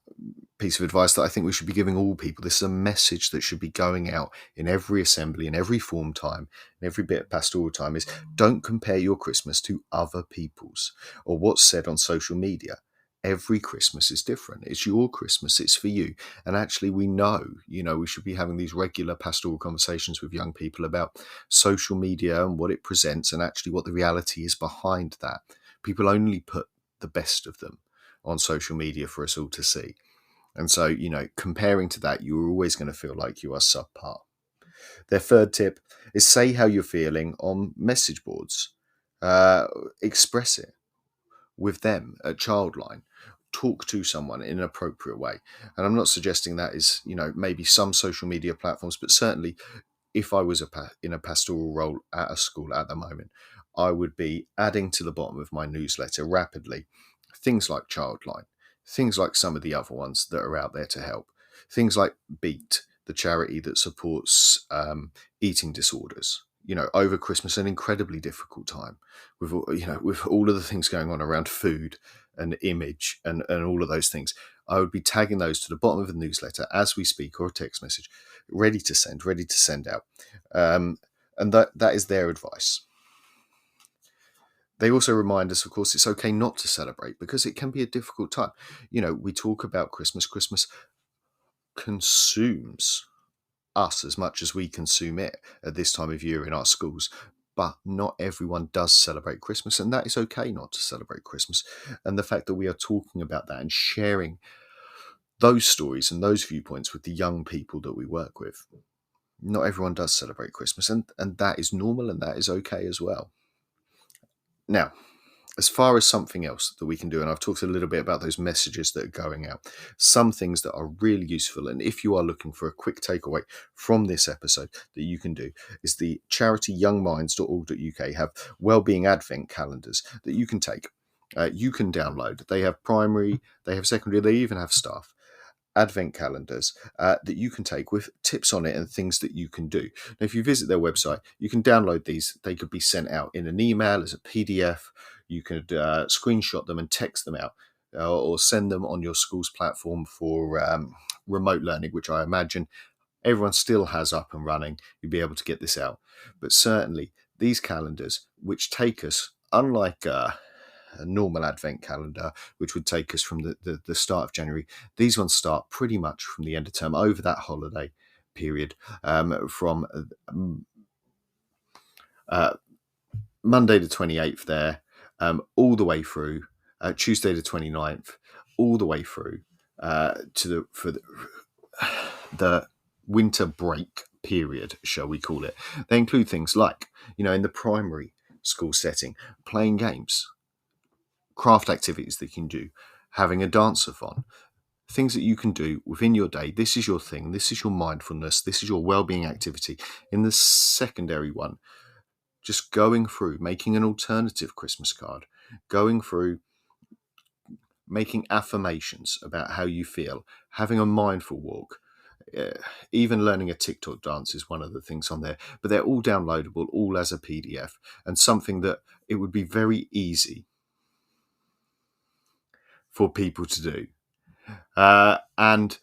piece of advice that I think we should be giving all people, this is a message that should be going out in every assembly, in every form time, in every bit of pastoral time, is don't compare your Christmas to other people's or what's said on social media. Every Christmas is different. It's your Christmas. It's for you. And actually, we know, we should be having these regular pastoral conversations with young people about social media and what it presents and actually what the reality is behind that. People only put the best of them on social media for us all to see. And so, comparing to that, you're always going to feel like you are subpar. Their 3rd tip is say how you're feeling on message boards. Express it with them at Childline. Talk to someone in an appropriate way. And I'm not suggesting that is, maybe some social media platforms, but certainly if I was in a pastoral role at a school at the moment, I would be adding to the bottom of my newsletter rapidly things like Childline, things like some of the other ones that are out there to help, things like Beat, the charity that supports eating disorders. Over Christmas, an incredibly difficult time with all of the things going on around food and image and all of those things. I would be tagging those to the bottom of the newsletter as we speak, or a text message, ready to send out. And that is their advice. They also remind us, of course, it's okay not to celebrate because it can be a difficult time. We talk about Christmas. Christmas consumes us as much as we consume it at this time of year in our schools. But not everyone does celebrate Christmas, and that is okay not to celebrate Christmas. And the fact that we are talking about that and sharing those stories and those viewpoints with the young people that we work with. Not everyone does celebrate Christmas, and that is normal, and that is okay as well. Now, as far as something else that we can do, and I've talked a little bit about those messages that are going out, some things that are really useful, and if you are looking for a quick takeaway from this episode that you can do, is the charity youngminds.org.uk have wellbeing advent calendars that you can take. You can download. They have primary, they have secondary, they even have staff advent calendars that you can take with tips on it and things that you can do. Now, if you visit their website, you can download these. They could be sent out in an email as a PDF. You could screenshot them and text them out, or send them on your school's platform for remote learning, which I imagine everyone still has up and running. You'll be able to get this out. But certainly these calendars, which take us, unlike a normal advent calendar, which would take us from the start of January, these ones start pretty much from the end of term over that holiday period, from Monday the 28th there, all the way through Tuesday the 29th, all the way through to the winter break period, shall we call it. They include things like, in the primary school setting, playing games, craft activities that you can do, having a dance-a-thon, things that you can do within your day. This is your thing. This is your mindfulness. This is your well-being activity. In the secondary one, just going through, making an alternative Christmas card, going through, making affirmations about how you feel, having a mindful walk, even learning a TikTok dance is one of the things on there. But they're all downloadable, all as a PDF, and something that it would be very easy for people to do. And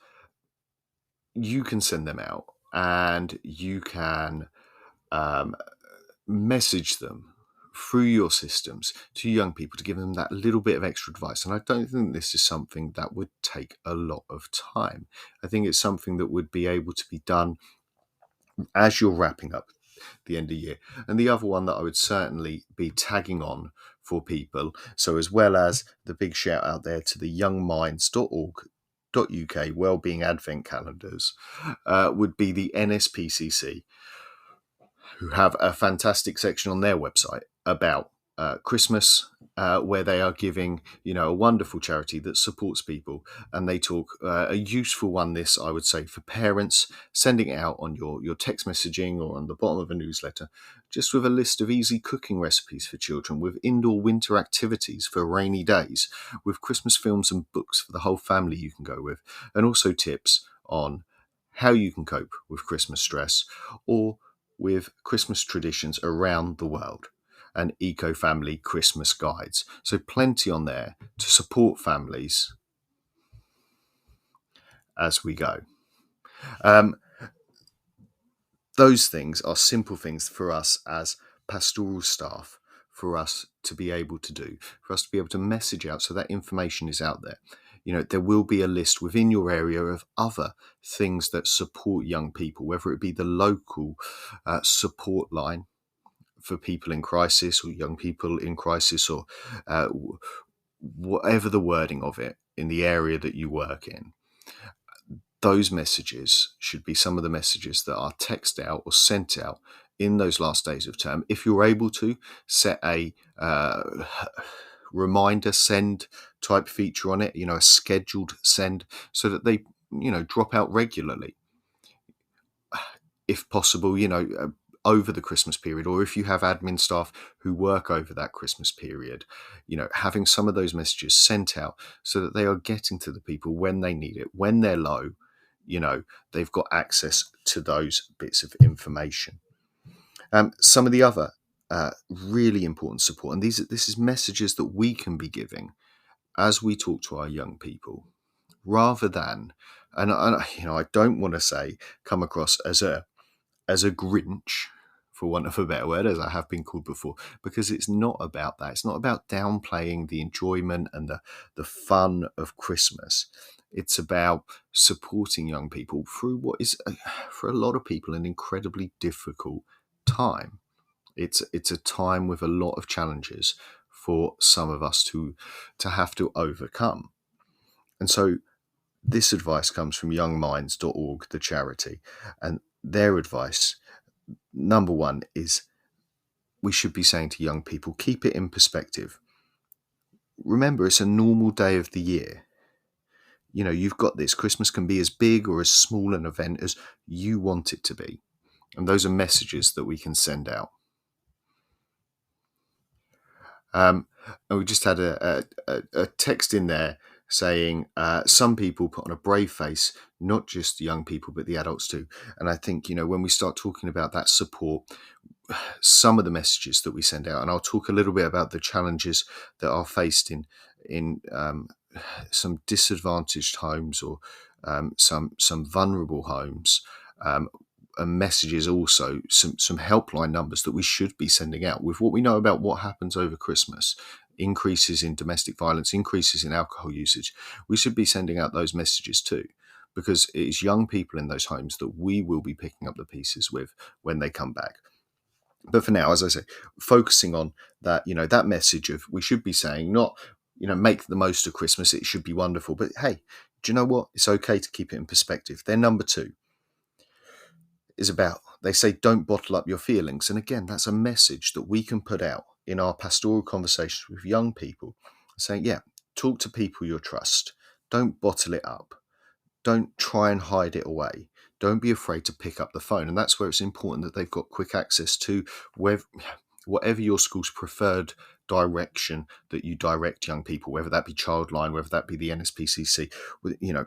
you can send them out, and you can message them through your systems to young people to give them that little bit of extra advice. And I don't think this is something that would take a lot of time. I think it's something that would be able to be done as you're wrapping up the end of year. And the other one that I would certainly be tagging on for people, so as well as the big shout out there to the youngminds.org.uk wellbeing advent calendars, would be the NSPCC, who have a fantastic section on their website about Christmas, where they are giving, a wonderful charity that supports people. And they talk a useful one, this, I would say, for parents, sending it out on your text messaging or on the bottom of a newsletter, just with a list of easy cooking recipes for children, with indoor winter activities for rainy days, with Christmas films and books for the whole family you can go with, and also tips on how you can cope with Christmas stress or with Christmas traditions around the world, and eco-family Christmas guides. So plenty on there to support families as we go. Those things are simple things for us as pastoral staff, for us to be able to do, for us to be able to message out so that information is out there. There will be a list within your area of other things that support young people, whether it be the local support line for people in crisis or young people in crisis, or whatever the wording of it in the area that you work in. Those messages should be some of the messages that are texted out or sent out in those last days of term. If you're able to, set a reminder send type feature on it, a scheduled send, so that they, drop out regularly. If possible, over the Christmas period, or if you have admin staff who work over that Christmas period, having some of those messages sent out so that they are getting to the people when they need it, when they're low, they've got access to those bits of information. Some of the other really important support, and this is messages that we can be giving as we talk to our young people, rather than, and I don't want to say come across as a Grinch for want of a better word, as I have been called before, because it's not about that. It's not about downplaying the enjoyment and the fun of Christmas. It's about supporting young people through what is, for a lot of people, an incredibly difficult time. It's a time with a lot of challenges for some of us to have to overcome. And so this advice comes from youngminds.org, the charity, and their advice, number one, is we should be saying to young people, keep it in perspective. Remember, it's a normal day of the year. You know, you've got this. Christmas can be as big or as small an event as you want it to be. And those are messages that we can send out. And we just had a text in there saying some people put on a brave face, not just young people, but the adults too. And I think, you know, when we start talking about that support, some of the messages that we send out, and I'll talk a little bit about the challenges that are faced in some disadvantaged homes or some vulnerable homes, and messages also, some helpline numbers that we should be sending out with what we know about what happens over Christmas, increases in domestic violence, increases in alcohol usage. We should be sending out those messages too, because it is young people in those homes that we will be picking up the pieces with when they come back. But for now, as I say, focusing on that, you know, that message of we should be saying not, you know, make the most of Christmas, it should be wonderful. But hey, do you know what? It's okay to keep it in perspective. Then number two is about, they say, don't bottle up your feelings. And again, that's a message that we can put out in our pastoral conversations with young people, saying, yeah, talk to people you trust. Don't bottle it up. Don't try and hide it away. Don't be afraid to pick up the phone. And that's where it's important that they've got quick access to whatever your school's preferred direction that you direct young people, whether that be Childline, whether that be the NSPCC, you know,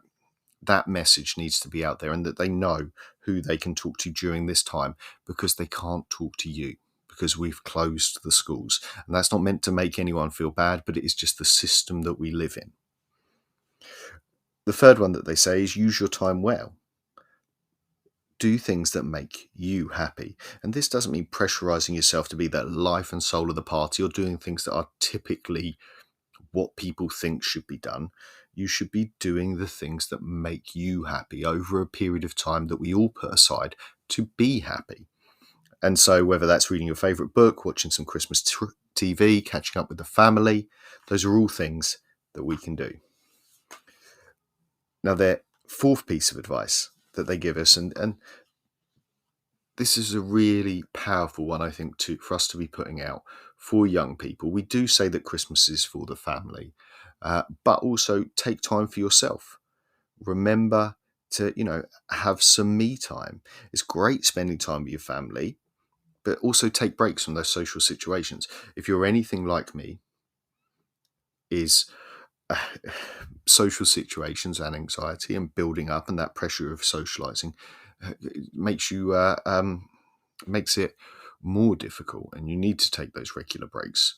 that message needs to be out there, and that they know who they can talk to during this time, because they can't talk to you because we've closed the schools. And that's not meant to make anyone feel bad, but it is just the system that we live in. The third one that they say is use your time well. Do things that make you happy. And this doesn't mean pressurizing yourself to be the life and soul of the party or doing things that are typically what people think should be done. You should be doing the things that make you happy over a period of time that we all put aside to be happy. And so whether that's reading your favorite book, watching some Christmas TV, catching up with the family, those are all things that we can do. Now, their fourth piece of advice that they give us, and this is a really powerful one, I think, for us to be putting out for young people. We do say that Christmas is for the family, but also take time for yourself. Remember to, you know, have some me time. It's great spending time with your family, but also take breaks from those social situations. If you're anything like me, is social situations and anxiety and building up and that pressure of socializing makes it more difficult, and you need to take those regular breaks.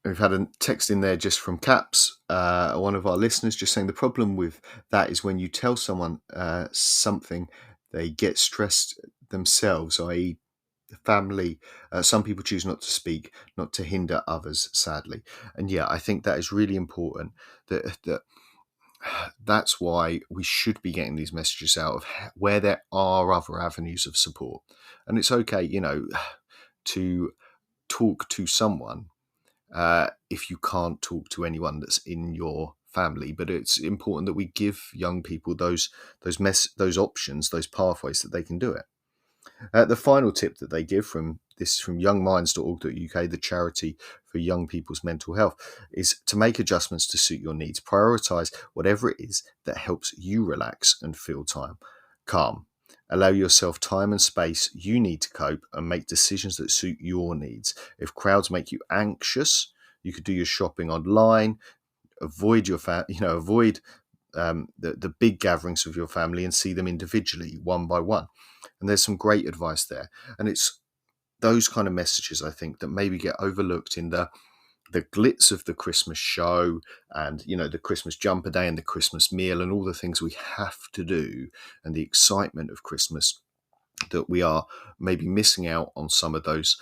We've had a text in there just from Caps, one of our listeners, just saying the problem with that is when you tell someone something, they get stressed themselves, i.e. the family. Some people choose not to speak, not to hinder others, sadly. And yeah, I think that is really important. That's why we should be getting these messages out of where there are other avenues of support. And it's okay, you know, to talk to someone if you can't talk to anyone that's in your family. But it's important that we give young people those options, those pathways that they can do it. The final tip that they give from youngminds.org.uk, the charity for young people's mental health, is to make adjustments to suit your needs. Prioritize whatever it is that helps you relax and feel calm. Allow yourself time and space you need to cope, and make decisions that suit your needs. If crowds make you anxious, you could do your shopping online. Avoid the big gatherings of your family and see them individually, one by one. And there's some great advice there. And it's those kind of messages, I think, that maybe get overlooked in the glitz of the Christmas show and, you know, the Christmas jumper day and the Christmas meal and all the things we have to do and the excitement of Christmas. that we are maybe missing out on some of those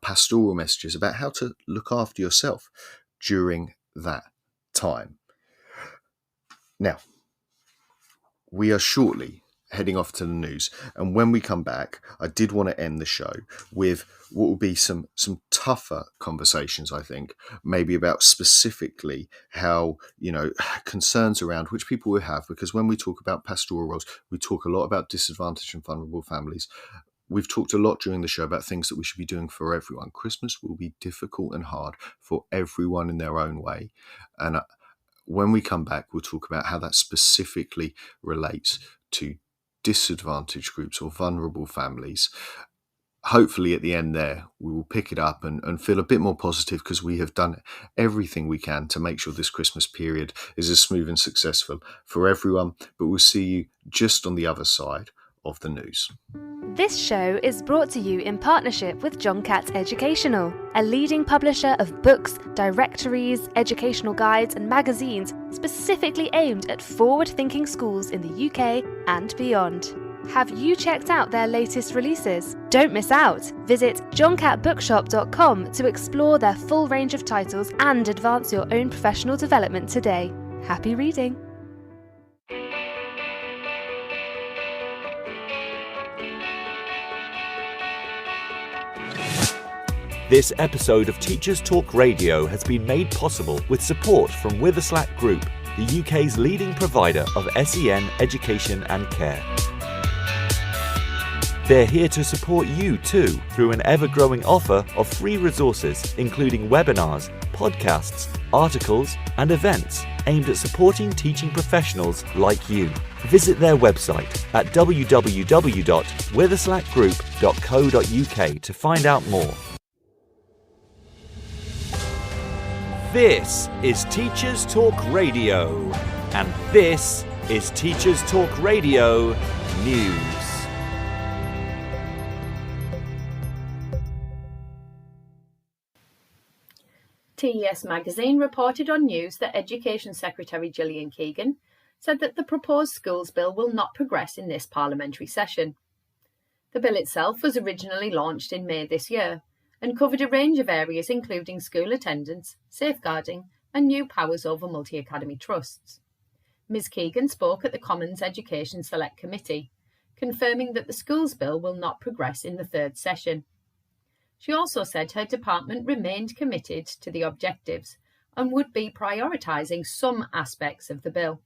pastoral messages about how to look after yourself during that time. Now, we are shortly heading off to the news, and when we come back, I did want to end the show with what will be some tougher conversations, I think, maybe about specifically how, concerns around which people will have, because when we talk about pastoral roles, we talk a lot about disadvantaged and vulnerable families. We've talked a lot during the show about things that we should be doing for everyone. Christmas will be difficult and hard for everyone in their own way, and when we come back, we'll talk about how that specifically relates to disadvantaged groups or vulnerable families. Hopefully at the end there, we will pick it up and feel a bit more positive, because we have done everything we can to make sure this Christmas period is as smooth and successful for everyone. But we'll see you just on the other side of the news. This show is brought to you in partnership with John Catt Educational, a leading publisher of books, directories, educational guides and magazines specifically aimed at forward-thinking schools in the UK and beyond. Have you checked out their latest releases? Don't miss out! Visit johncattbookshop.com to explore their full range of titles and advance your own professional development today. Happy reading! This episode of Teachers Talk Radio has been made possible with support from Witherslack Group, the UK's leading provider of SEN education and care. They're here to support you too through an ever-growing offer of free resources, including webinars, podcasts, articles and events aimed at supporting teaching professionals like you. Visit their website at www.witherslackgroup.co.uk to find out more. This is Teachers Talk Radio, and this is Teachers Talk Radio News. TES magazine reported on news that Education Secretary Gillian Keegan said that the proposed schools bill will not progress in this parliamentary session. The bill itself was originally launched in May this year and covered a range of areas including school attendance, safeguarding and new powers over multi-academy trusts. Ms Keegan spoke at the Commons Education Select Committee, confirming that the schools bill will not progress in the third session. She also said her department remained committed to the objectives and would be prioritising some aspects of the bill.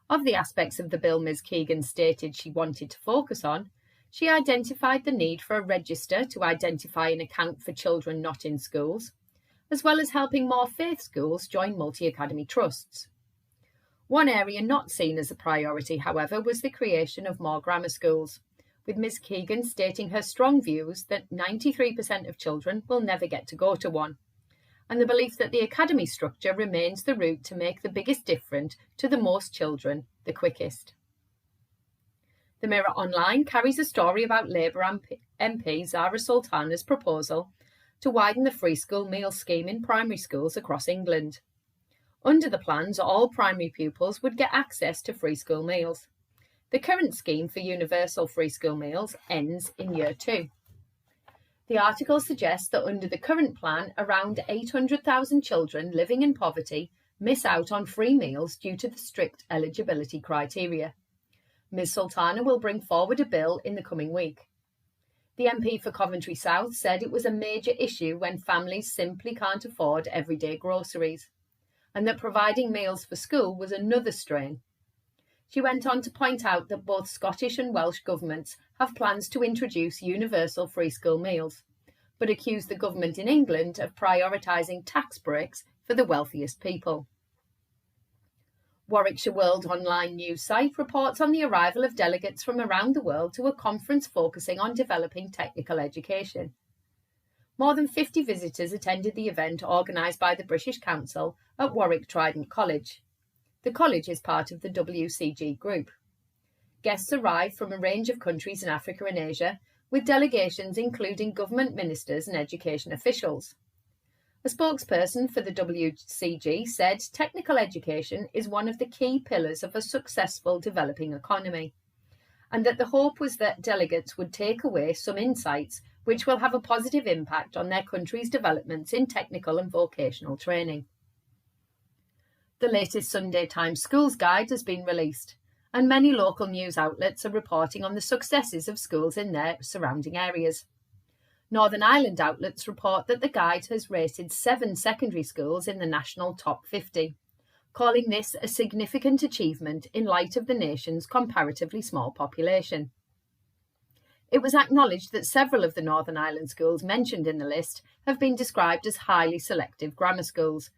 Of the aspects of the bill Ms Keegan stated she wanted to focus on, she identified the need for a register to identify and account for children not in schools, as well as helping more faith schools join multi-academy trusts. One area not seen as a priority, however, was the creation of more grammar schools, with Ms Keegan stating her strong views that 93% of children will never get to go to one, and the belief that the academy structure remains the route to make the biggest difference to the most children the quickest. The Mirror Online carries a story about Labour MP Zara Sultana's proposal to widen the free school meal scheme in primary schools across England. Under the plans, all primary pupils would get access to free school meals. The current scheme for universal free school meals ends in Year 2. The article suggests that under the current plan, around 800,000 children living in poverty miss out on free meals due to the strict eligibility criteria. Ms Sultana will bring forward a bill in the coming week. The MP for Coventry South said it was a major issue when families simply can't afford everyday groceries, and that providing meals for school was another strain. She went on to point out that both Scottish and Welsh governments have plans to introduce universal free school meals, but accused the government in England of prioritising tax breaks for the wealthiest people. Warwickshire World online news site reports on the arrival of delegates from around the world to a conference focusing on developing technical education. More than 50 visitors attended the event organised by the British Council at Warwick Trident College. The college is part of the WCG group. Guests arrived from a range of countries in Africa and Asia, with delegations including government ministers and education officials. A spokesperson for the WCG said technical education is one of the key pillars of a successful developing economy, and that the hope was that delegates would take away some insights which will have a positive impact on their country's developments in technical and vocational training. The latest Sunday Times Schools Guide has been released, and many local news outlets are reporting on the successes of schools in their surrounding areas. Northern Ireland outlets report that the guide has rated 7 secondary schools in the national top 50, calling this a significant achievement in light of the nation's comparatively small population. It was acknowledged that several of the Northern Ireland schools mentioned in the list have been described as highly selective grammar schools,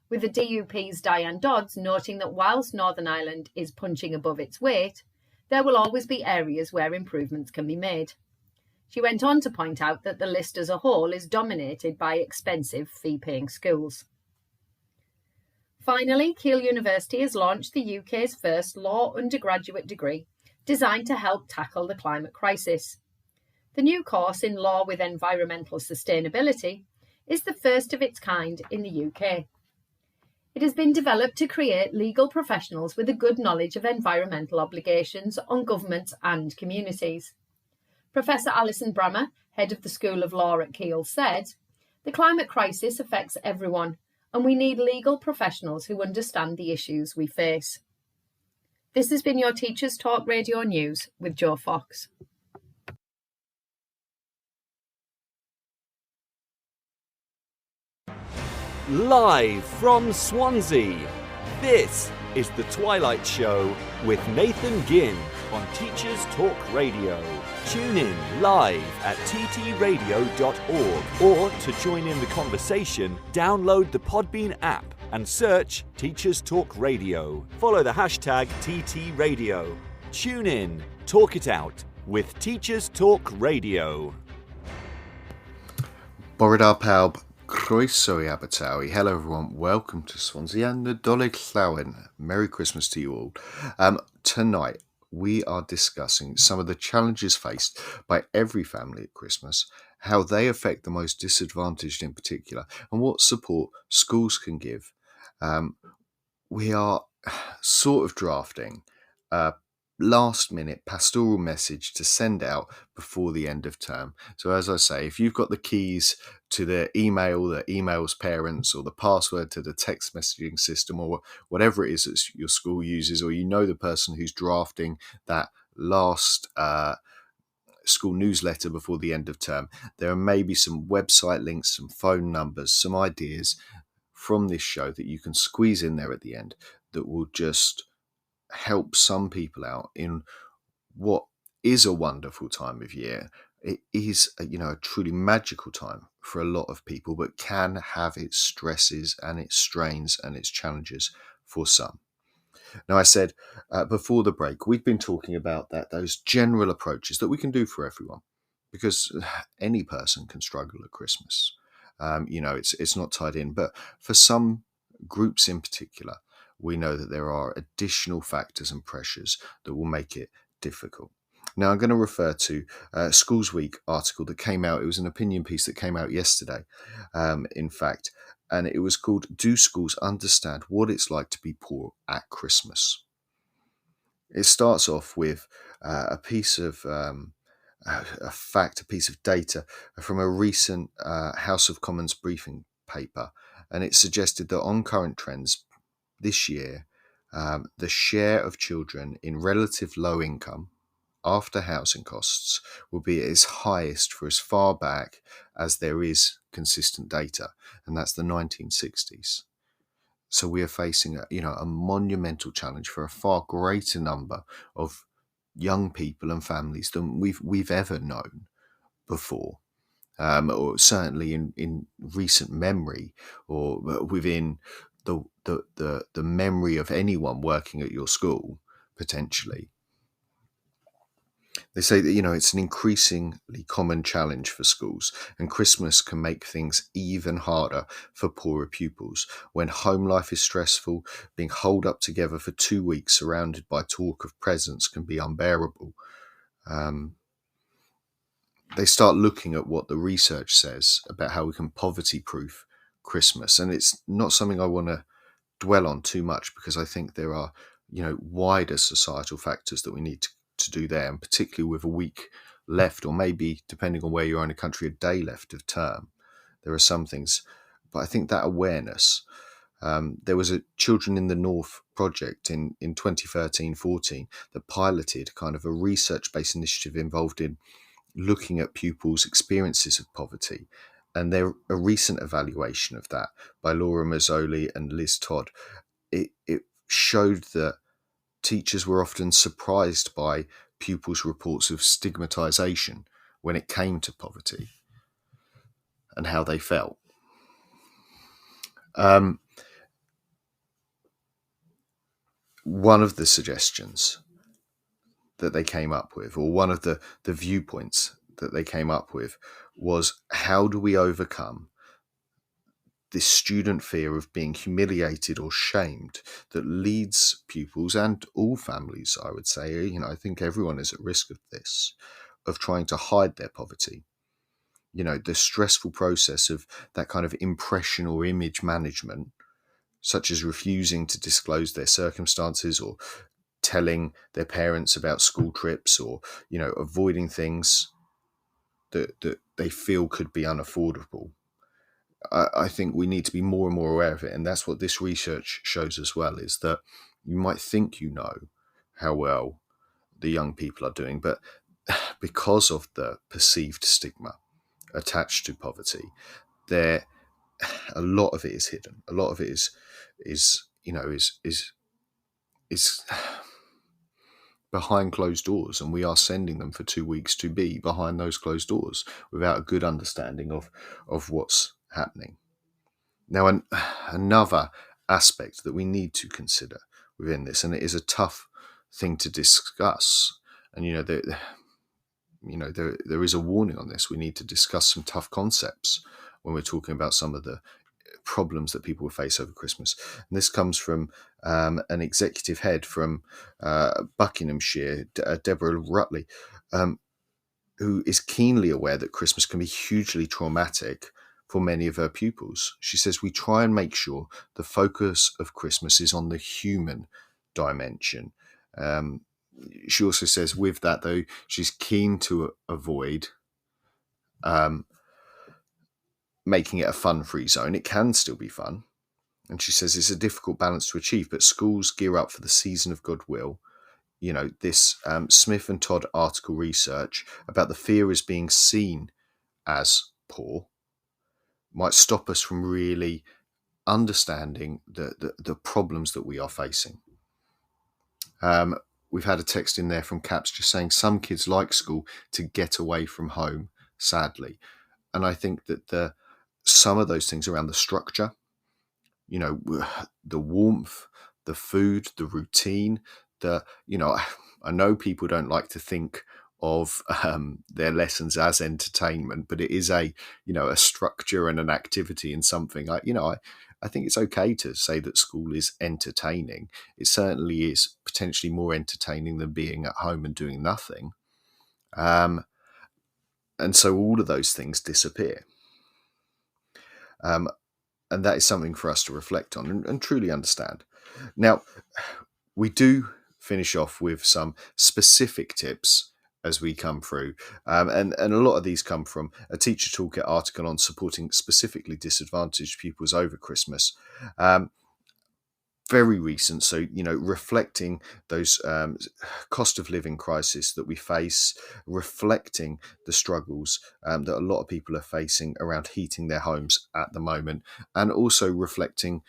with the DUP's Diane Dodds noting that whilst Northern Ireland is punching above its weight, there will always be areas where improvements can be made. She went on to point out that the list as a whole is dominated by expensive fee-paying schools. Finally, Keele University has launched the UK's first law undergraduate degree designed to help tackle the climate crisis. The new course in Law with Environmental Sustainability is the first of its kind in the UK. It has been developed to create legal professionals with a good knowledge of environmental obligations on governments and communities. Professor Alison Brammer, head of the School of Law at Keele, said, "The climate crisis affects everyone, and we need legal professionals who understand the issues we face." This has been your Teachers Talk Radio News with Joe Fox. Live from Swansea, this is the Twilight Show with Nathan Gynn on Teachers Talk Radio. Tune in live at ttradio.org, or to join in the conversation, download the Podbean app and search Teachers Talk Radio. Follow the hashtag TTRadio. Tune in, talk it out with Teachers Talk Radio. Boridar Pawb, croeso I Abertawe. Hello everyone, welcome to Swansea and the Dolig Llawen. Merry Christmas to you all. Tonight we are discussing some of the challenges faced by every family at Christmas, how they affect the most disadvantaged in particular, and what support schools can give. We are sort of drafting a last-minute pastoral message to send out before the end of term. So as I say, if you've got the keys to the email that emails parents, or the password to the text messaging system, or whatever it is that your school uses, or you know the person who's drafting that last school newsletter before the end of term, there are maybe some website links, some phone numbers, some ideas from this show that you can squeeze in there at the end that will just help some people out in what is a wonderful time of year. It is a truly magical time for a lot of people, but can have its stresses and its strains and its challenges for some. Now, I said before the break, we've been talking about those general approaches that we can do for everyone, because any person can struggle at Christmas. It's not tied in, but for some groups in particular, we know that there are additional factors and pressures that will make it difficult. Now, I'm going to refer to a Schools Week article that came out. It was an opinion piece that came out yesterday, in fact, and it was called "Do Schools Understand What It's Like to Be Poor at Christmas?" It starts off with a piece of a fact, a piece of data from a recent House of Commons briefing paper, and it suggested that on current trends this year, the share of children in relative low income after housing costs will be at its highest for as far back as there is consistent data, and that's the 1960s. So we are facing a monumental challenge for a far greater number of young people and families than we've ever known before, or certainly in recent memory, or within the memory of anyone working at your school, potentially. They say that, it's an increasingly common challenge for schools, and Christmas can make things even harder for poorer pupils. When home life is stressful, being holed up together for 2 weeks surrounded by talk of presents can be unbearable. They start looking at what the research says about how we can poverty-proof Christmas, and it's not something I want to dwell on too much, because I think there are wider societal factors that we need to to do there, and particularly with a week left, or maybe, depending on where you are in the country, a day left of term. There are some things, but I think that awareness, there was a Children in the North project in 2013-14 that piloted kind of a research-based initiative involved in looking at pupils' experiences of poverty. And a recent evaluation of that by Laura Mazzoli and Liz Todd, it showed that teachers were often surprised by pupils' reports of stigmatization when it came to poverty and how they felt. One of the suggestions that they came up with, or one of the viewpoints that they came up with, was how do we overcome this student fear of being humiliated or shamed that leads pupils and all families, I would say, I think everyone is at risk of this, of trying to hide their poverty. The stressful process of that kind of impression or image management, such as refusing to disclose their circumstances or telling their parents about school trips, or, avoiding things that they feel could be unaffordable. I think we need to be more and more aware of it. And that's what this research shows as well, is that you might think you know how well the young people are doing, but because of the perceived stigma attached to poverty, a lot of it is hidden. A lot of it is behind closed doors, and we are sending them for 2 weeks to be behind those closed doors without a good understanding of what's happening. Now, another aspect that we need to consider within this, and it is a tough thing to discuss, and there is a warning on this. We need to discuss some tough concepts when we're talking about some of the problems that people will face over Christmas. And this comes from an executive head from Buckinghamshire, Deborah Rutley, who is keenly aware that Christmas can be hugely traumatic for many of her pupils. She says, we try and make sure the focus of Christmas is on the human dimension. She also says, with that, though, she's keen to avoid making it a fun-free zone. It can still be fun. And she says it's a difficult balance to achieve, but schools gear up for the season of goodwill. This Smith and Todd article research about the fear as being seen as poor might stop us from really understanding the problems that we are facing. We've had a text in there from Caps just saying some kids like school to get away from home, sadly. And I think that some of those things around the structure, the warmth, the food, the routine, I know people don't like to think of their lessons as entertainment, but it is a structure and an activity and something. I think it's okay to say that school is entertaining. It certainly is potentially more entertaining than being at home and doing nothing. And so all of those things disappear. And that is something for us to reflect on and truly understand. Now, we do finish off with some specific tips as we come through. And a lot of these come from a Teacher Toolkit article on supporting specifically disadvantaged pupils over Christmas. Very recent, so, reflecting those cost of living crisis that we face, reflecting the struggles that a lot of people are facing around heating their homes at the moment, and also reflecting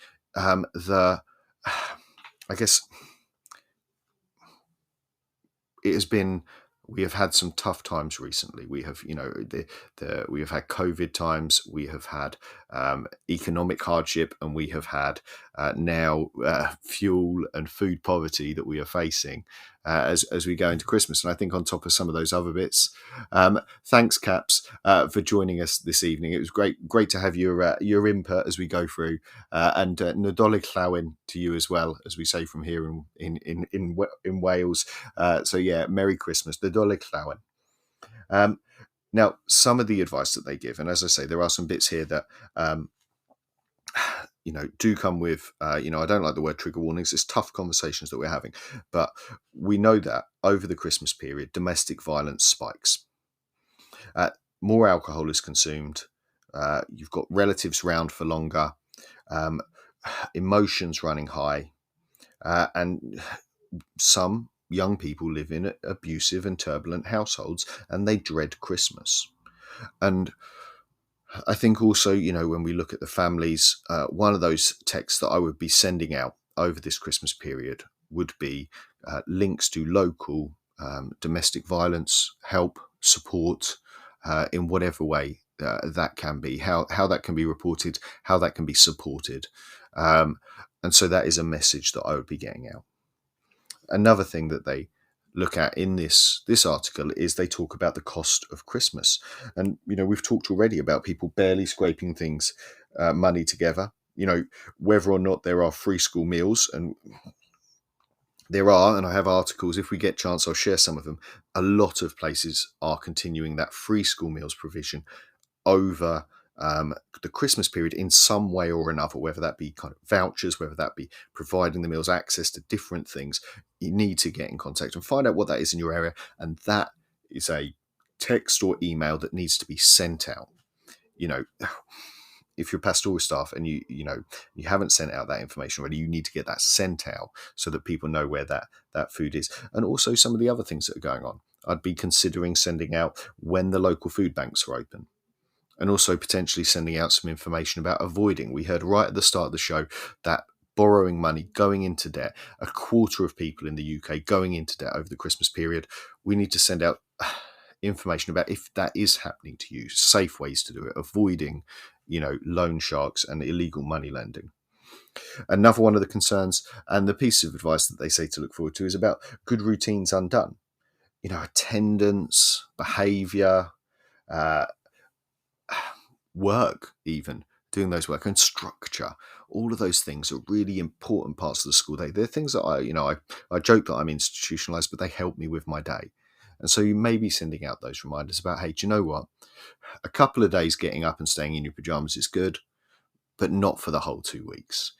we have had some tough times recently. We have, we have had COVID times, we have had economic hardship, and we have had now fuel and food poverty that we are facing as we go into Christmas. And I think on top of some of those other bits, thanks, Caps, for joining us this evening. It was great to have your input as we go through, and Nadolig Llawin to you as well, as we say from here in Wales. So yeah, Merry Christmas, Nadolig Llawin. Now, some of the advice that they give, and as I say, there are some bits here that do come with, I don't like the word trigger warnings. It's tough conversations that we're having, but we know that over the Christmas period, domestic violence spikes. More alcohol is consumed. You've got relatives round for longer, emotions running high, and some young people live in abusive and turbulent households, and they dread Christmas. And I think also, when we look at the families, one of those texts that I would be sending out over this Christmas period would be links to local domestic violence help, support, in whatever way that can be, how that can be reported, how that can be supported. And so that is a message that I would be getting out. Another thing that they look at in this article is they talk about the cost of Christmas. And, we've talked already about people barely scraping money together, whether or not there are free school meals. And there are, and I have articles, if we get a chance, I'll share some of them. A lot of places are continuing that free school meals provision over the Christmas period in some way or another, whether that be kind of vouchers, whether that be providing the meals access to different things. You need to get in contact and find out what that is in your area. And that is a text or email that needs to be sent out. If you're pastoral staff and you haven't sent out that information already, you need to get that sent out so that people know where that food is. And also some of the other things that are going on. I'd be considering sending out when the local food banks are open. And also potentially sending out some information about avoiding. We heard right at the start of the show that borrowing money, going into debt, a quarter of people in the UK going into debt over the Christmas period. We need to send out information about if that is happening to you, safe ways to do it, avoiding, loan sharks and illegal money lending. Another one of the concerns and the piece of advice that they say to look forward to is about good routines undone. Attendance, behaviour, work, even doing those work and structure. All of those things are really important parts of the school day. They're things that I joke that I'm institutionalized, but they help me with my day. And so you may be sending out those reminders about, hey, do you know what? A couple of days getting up and staying in your pajamas is good, but not for the whole 2 weeks.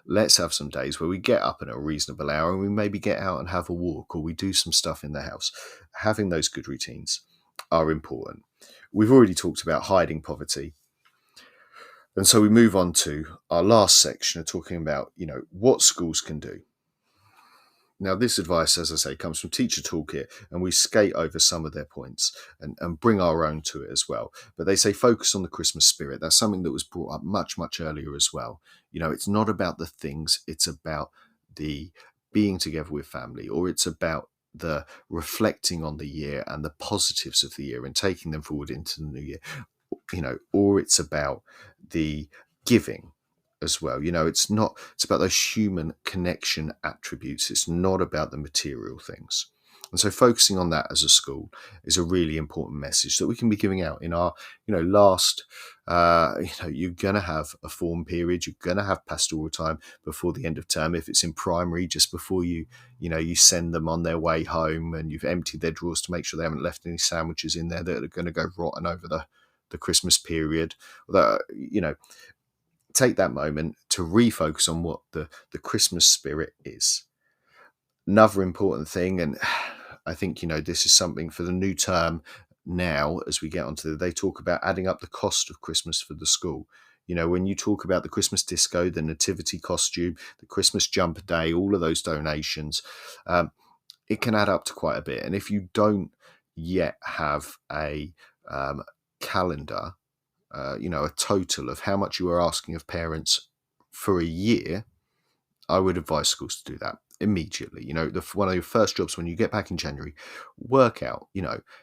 Let's have some days where we get up at a reasonable hour and we maybe get out and have a walk, or we do some stuff in the house. Having those good routines are important. We've already talked about hiding poverty. And so we move on to our last section of talking about, what schools can do. Now, this advice, as I say, comes from Teacher Toolkit, and we skate over some of their points and bring our own to it as well. But they say focus on the Christmas spirit. That's something that was brought up much, much earlier as well. It's not about the things, it's about the being together with family, or it's about the reflecting on the year and the positives of the year and taking them forward into the new year, or it's about the giving as well. It's about those human connection attributes. It's not about the material things. And so focusing on that as a school is a really important message that we can be giving out in our, last, you're going to have a form period. You're going to have pastoral time before the end of term. If it's in primary, just before you send them on their way home and you've emptied their drawers to make sure they haven't left any sandwiches in there that are going to go rotten over the Christmas period. Take that moment to refocus on what the Christmas spirit is. Another important thing, and I think, this is something for the new term now as we get onto they talk about adding up the cost of Christmas for the school. When you talk about the Christmas disco, the nativity costume, the Christmas jumper day, all of those donations, it can add up to quite a bit. And if you don't yet have a calendar, a total of how much you are asking of parents for a year, I would advise schools to do that immediately. One of your first jobs when you get back in January, work out,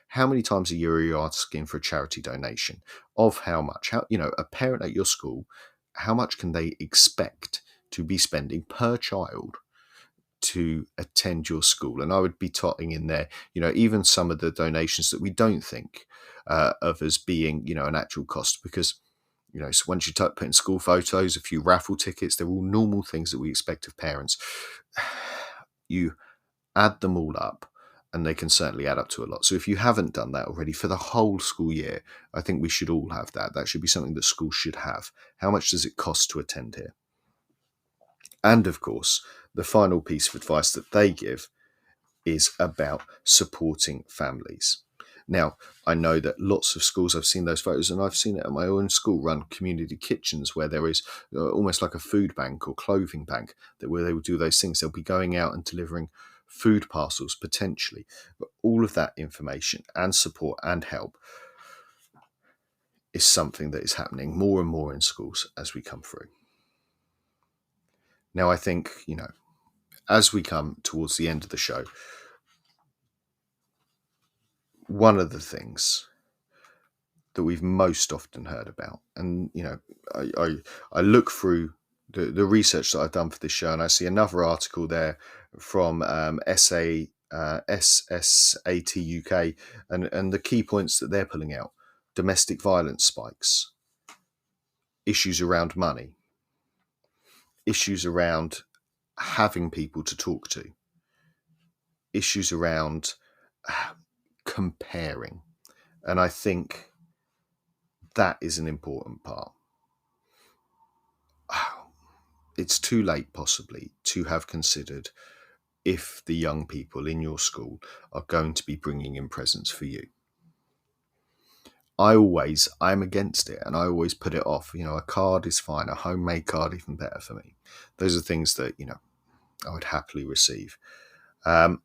how many times a year are you asking for a charity donation, of how much, a parent at your school, how much can they expect to be spending per child to attend your school? And I would be totting in there, even some of the donations that we don't think of as being, an actual cost, because, so once you put in school photos, a few raffle tickets, they're all normal things that we expect of parents. You add them all up and they can certainly add up to a lot. So if you haven't done that already for the whole school year, I think we should all have that. That should be something that schools should have. How much does it cost to attend here? And of course, the final piece of advice that they give is about supporting families. Now, I know that lots of schools, I've seen those photos, and I've seen it at my own school, run community kitchens where there is almost like a food bank or clothing bank, where they will do those things. They'll be going out and delivering food parcels potentially. But all of that information and support and help is something that is happening more and more in schools as we come through. Now, I think, as we come towards the end of the show, one of the things that we've most often heard about, and I look through the research that I've done for this show, and I see another article there from SSAT UK, and the key points that they're pulling out: domestic violence spikes, issues around money, issues around having people to talk to, issues around comparing. And I think that is an important part. It's too late possibly to have considered if the young people in your school are going to be bringing in presents for you. I'm against it, and I always put it off. A card is fine, a homemade card even better for me. Those are things that, I would happily receive. But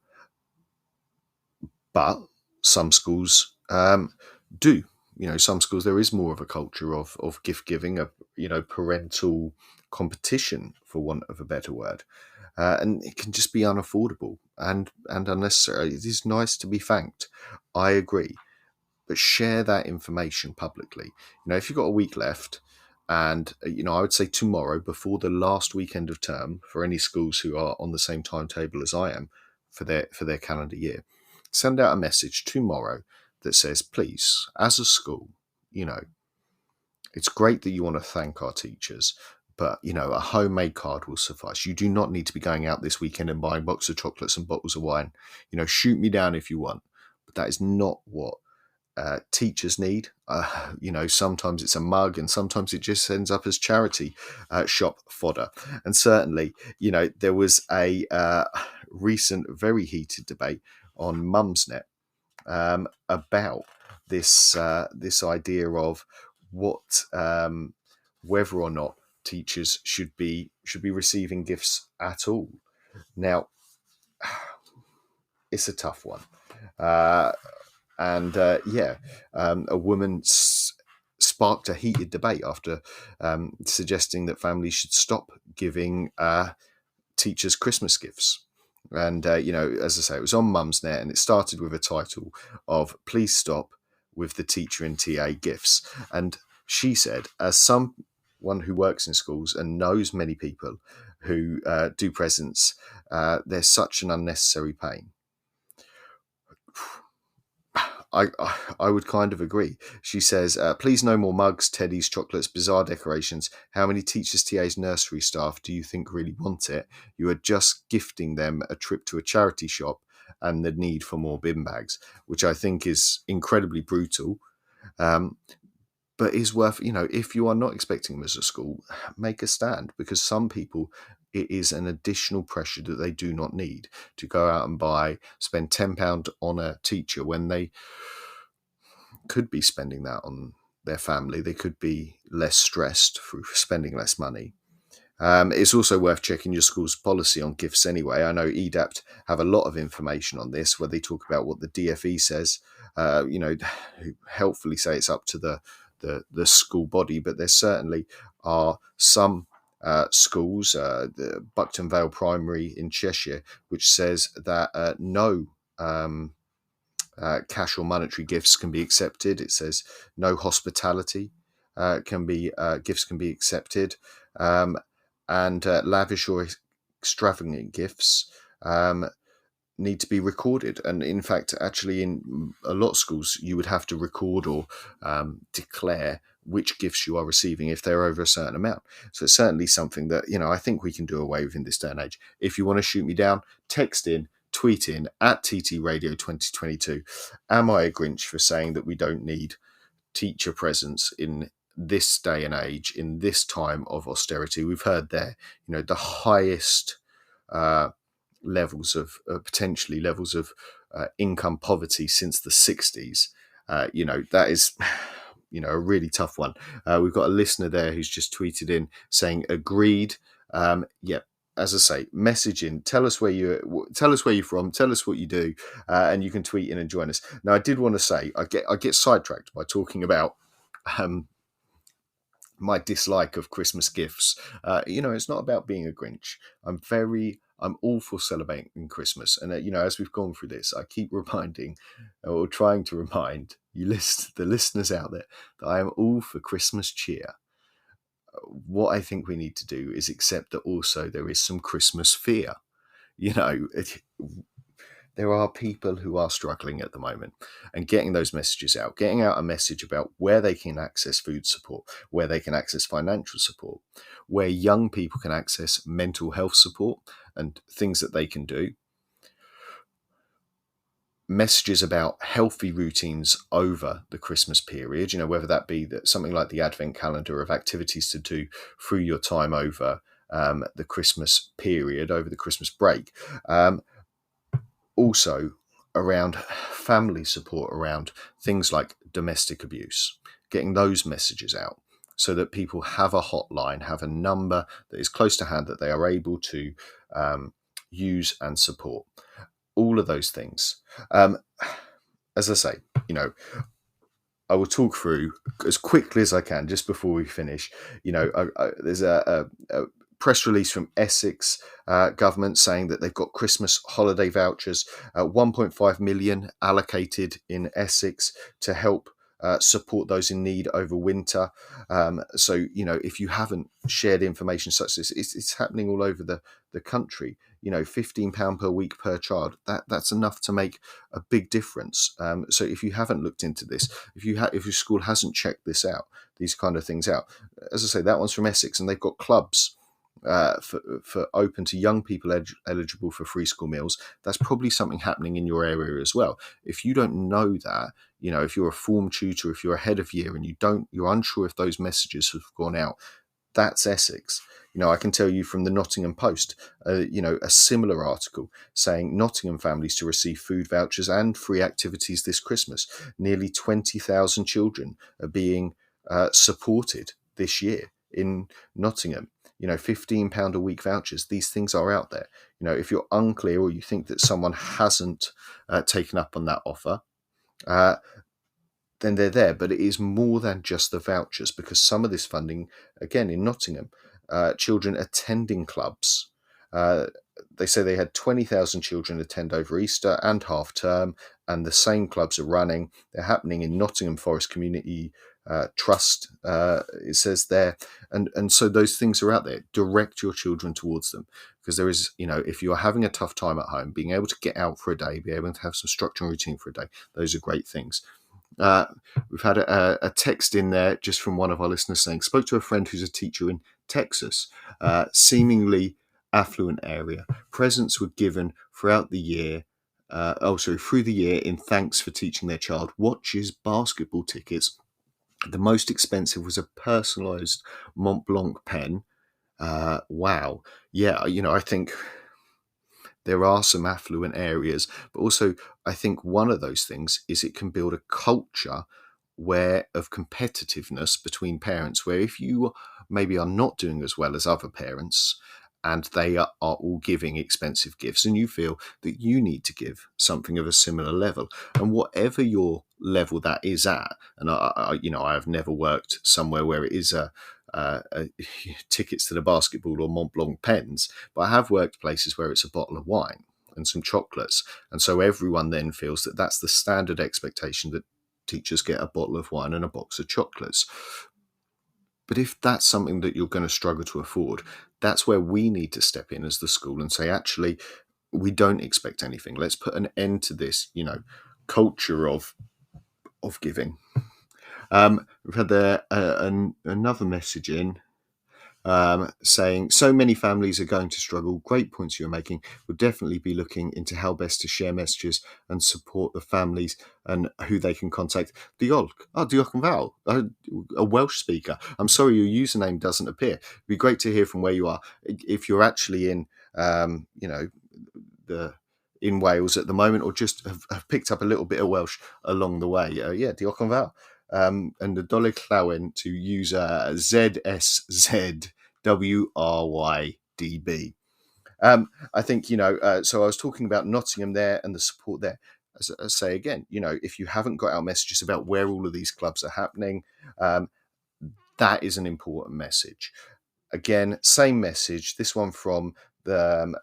some schools do. Some schools, there is more of a culture of gift giving, of parental competition, for want of a better word, and it can just be unaffordable and unnecessary. It is nice to be thanked, I agree, but share that information publicly. If you've got a week left, and I would say tomorrow, before the last weekend of term, for any schools who are on the same timetable as I am for their calendar year, send out a message tomorrow that says, please, as a school, it's great that you want to thank our teachers, but, a homemade card will suffice. You do not need to be going out this weekend and buying a box of chocolates and bottles of wine. Shoot me down if you want, but that is not what teachers need. Sometimes it's a mug, and sometimes it just ends up as charity shop fodder. And certainly, there was a recent, very heated debate on Mumsnet about this idea of what whether or not teachers should be receiving gifts at all. Now, it's a tough one. A woman sparked a heated debate after suggesting that families should stop giving teachers Christmas gifts. And, as I say, it was on Mumsnet, and it started with a title of "Please Stop with the Teacher and TA Gifts." And she said, as someone who works in schools and knows many people who do presents, there's such an unnecessary pain. I would kind of agree. She says, please no more mugs, teddies, chocolates, bizarre decorations. How many teachers, TAs, nursery staff do you think really want it? You are just gifting them a trip to a charity shop and the need for more bin bags, which I think is incredibly brutal. But is worth, if you are not expecting them as a school, make a stand, because some people, it is an additional pressure that they do not need to go out and spend £10 on a teacher when they could be spending that on their family. They could be less stressed through spending less money. It's also worth checking your school's policy on gifts anyway. I know EDAPT have a lot of information on this, where they talk about what the DFE says, who helpfully say it's up to the school body, but there certainly are some schools, the Buckton Vale Primary in Cheshire, which says that no cash or monetary gifts can be accepted. It says no hospitality gifts can be accepted, and lavish or extravagant gifts need to be recorded. And in fact, actually, in a lot of schools, you would have to record or declare which gifts you are receiving if they're over a certain amount. So it's certainly something that, I think we can do away with in this day and age. If you want to shoot me down, text in tweet in at TT Radio 2022. Am I a Grinch for saying that we don't need teacher presence in this day and age, in this time of austerity? We've heard there, the highest levels of potentially levels of income poverty since the 60s. That is a really tough one. We've got a listener there who's just tweeted in saying agreed. As I say, message in, tell us where you're from, tell us what you do, and you can tweet in and join us. Now, I did want to say, I get sidetracked by talking about my dislike of Christmas gifts. It's not about being a Grinch. I'm all for celebrating Christmas. And, as we've gone through this, I keep reminding, or trying to remind the listeners out there, that I am all for Christmas cheer. What I think we need to do is accept that also there is some Christmas fear. There are people who are struggling at the moment, and getting those messages out, getting out a message about where they can access food support, where they can access financial support, where young people can access mental health support and things that they can do. Messages about healthy routines over the Christmas period, whether that be something like the Advent calendar of activities to do through your time over the Christmas period, over the Christmas break. Also around family support, around things like domestic abuse, getting those messages out so that people have a hotline, have a number that is close to hand that they are able to use and support. All of those things. As I say, I will talk through as quickly as I can just before we finish. There's a press release from Essex government saying that they've got Christmas holiday vouchers, 1.5 million allocated in Essex to help support those in need over winter. So, if you haven't shared information such as this, it's happening all over the country. £15 per week per child, that's enough to make a big difference. So if you haven't looked into this, if your school hasn't checked these kind of things out, as I say, that one's from Essex, and they've got clubs for open to young people eligible for free school meals. That's probably something happening in your area as well. If you don't know that, if you're a form tutor, if you're ahead of year and you're unsure if those messages have gone out, that's Essex. I can tell you from the Nottingham Post, a similar article saying Nottingham families to receive food vouchers and free activities this Christmas. Nearly 20,000 children are being supported this year in Nottingham. £15 a week vouchers. These things are out there. If you're unclear or you think that someone hasn't taken up on that offer, then they're there. But it is more than just the vouchers, because some of this funding, again, in Nottingham, children attending clubs. They say they had 20,000 children attend over Easter and half term, and the same clubs are running. They're happening in Nottingham Forest Community Trust, it says there. And so those things are out there. Direct your children towards them, because there is, if you're having a tough time at home, being able to get out for a day, be able to have some structure and routine for a day, those are great things. We've had a text in there just from one of our listeners saying, spoke to a friend who's a teacher in Texas, seemingly affluent area. Presents were given throughout the year, through the year, in thanks for teaching their child. Watches, basketball tickets. The most expensive was a personalised Mont Blanc pen. Wow. Yeah, I think there are some affluent areas, but also I think one of those things is it can build a culture of competitiveness between parents, where if you maybe are not doing as well as other parents and they are all giving expensive gifts, and you feel that you need to give something of a similar level, and whatever your level that is at, and I have never worked somewhere where it is tickets to the basketball or Mont Blanc pens, but I have worked places where it's a bottle of wine and some chocolates, and so everyone then feels that that's the standard expectation, that teachers get a bottle of wine and a box of chocolates. But if that's something that you're going to struggle to afford, that's where we need to step in as the school and say, actually, we don't expect anything. Let's put an end to this, culture of giving. We've had another message in. saying, so many families are going to struggle. Great points you're making. We'll definitely be looking into how best to share messages and support the families and who they can contact. Diolch and Val, a Welsh speaker. I'm sorry your username doesn't appear. It'd be great to hear from where you are. If you're actually in, in Wales at the moment, or just have picked up a little bit of Welsh along the way. Diolch and Val. And the Nadolig Llawen to use ZSZWRYDB. I think, so I was talking about Nottingham there and the support there. As I say again, if you haven't got out messages about where all of these clubs are happening, that is an important message. Again, same message, this one from the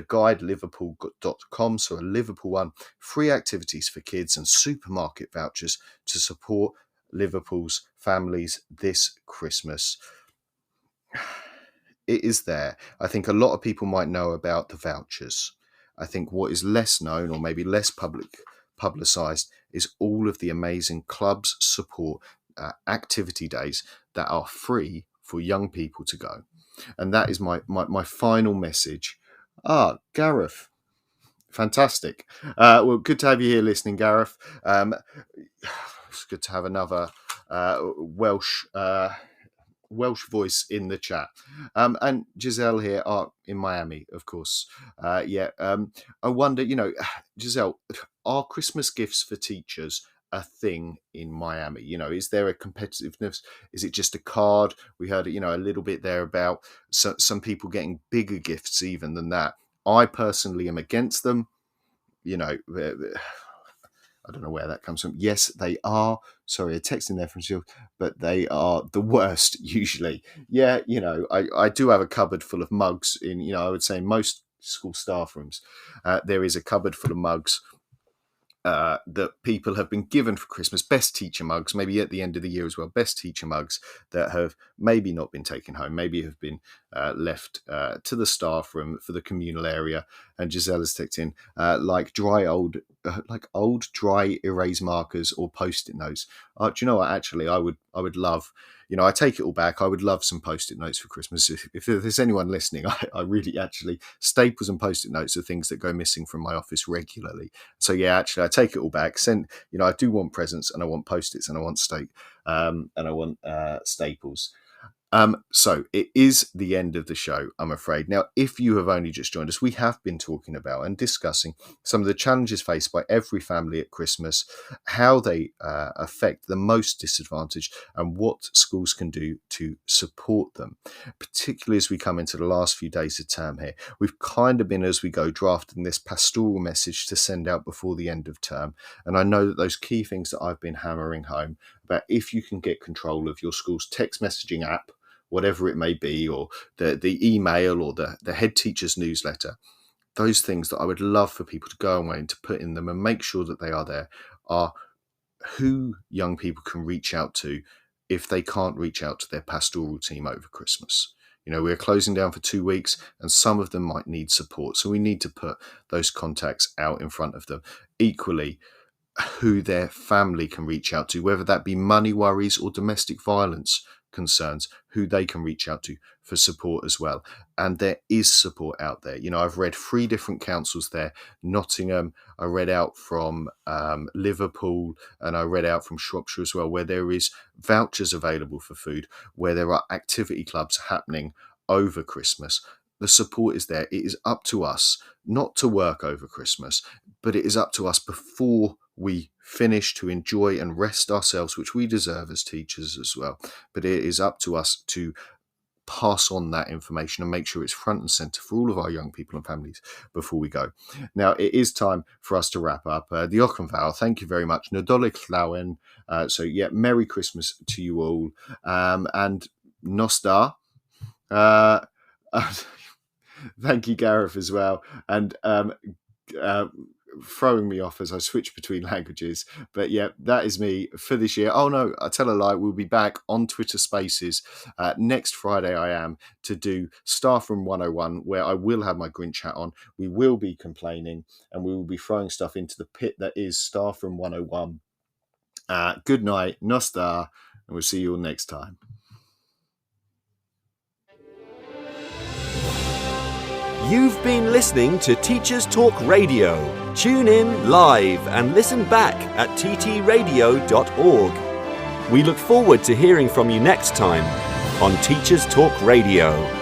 guide liverpool.com, so a Liverpool one, free activities for kids and supermarket vouchers to support Liverpool's families this Christmas. It is there. I think a lot of people might know about the vouchers. I think what is less known, or maybe less publicised, is all of the amazing clubs support activity days that are free for young people to go. And that is my final message. Gareth. Fantastic. Well, good to have you here listening, Gareth. It's good to have another Welsh voice in the chat. And Giselle here in Miami, of course. I wonder, Giselle, are Christmas gifts for teachers a thing in Miami? Is there a competitiveness? Is it just a card? We heard, a little bit there about some people getting bigger gifts even than that. I personally am against them. I don't know where that comes from. Yes, they are. Sorry, a text in there from you, but they are the worst usually. Yeah, I do have a cupboard full of mugs in, I would say in most school staff rooms, there is a cupboard full of mugs that people have been given for Christmas, best teacher mugs, maybe at the end of the year as well, best teacher mugs that have maybe not been taken home, maybe have been left to the staff room for the communal area. And Giselle has ticked in like old dry erase markers or post-it notes. Do you know what? Actually, I would love. I take it all back. I would love some post-it notes for Christmas. If there's anyone listening, I really actually, staples and post-it notes are things that go missing from my office regularly. So yeah, actually, I take it all back. I do want presents, and I want post-its, and I want staples. So it is the end of the show, I'm afraid. Now, if you have only just joined us, we have been talking about and discussing some of the challenges faced by every family at Christmas, how they affect the most disadvantaged, and what schools can do to support them, particularly as we come into the last few days of term here. We've kind of been, as we go, drafting this pastoral message to send out before the end of term. And I know that those key things that I've been hammering home about, if you can get control of your school's text messaging app, whatever it may be, or the email, or the head teacher's newsletter, those things that I would love for people to go away and to put in them and make sure that they are there, are who young people can reach out to if they can't reach out to their pastoral team over Christmas. We're closing down for 2 weeks, and some of them might need support. So we need to put those contacts out in front of them. Equally, who their family can reach out to, whether that be money worries or domestic violence concerns, who they can reach out to for support as well. And there is support out there. I've read 3 different councils there. Nottingham, I read out from Liverpool, and I read out from Shropshire as well, where there is vouchers available for food, where there are activity clubs happening over Christmas. The support is there. It is up to us not to work over Christmas, but it is up to us before we finish to enjoy and rest ourselves, which we deserve as teachers as well. But it is up to us to pass on that information and make sure it's front and centre for all of our young people and families before we go. Now, it is time for us to wrap up. Diolch and Val, thank you very much. Nadolig Llawen. Merry Christmas to you all. And Nos da. Thank you, Gareth, as well. And throwing me off as I switch between languages. But yeah, that is me for this year. Oh no, I tell a lie. We'll be back on Twitter Spaces next Friday. I am to do Staff Room 101, where I will have my Grinch hat on. We will be complaining, and we will be throwing stuff into the pit that is Staff Room 101. Good night, Nos da, and we'll see you all next time. You've been listening to Teachers Talk Radio. Tune in live and listen back at ttradio.org. We look forward to hearing from you next time on Teachers Talk Radio.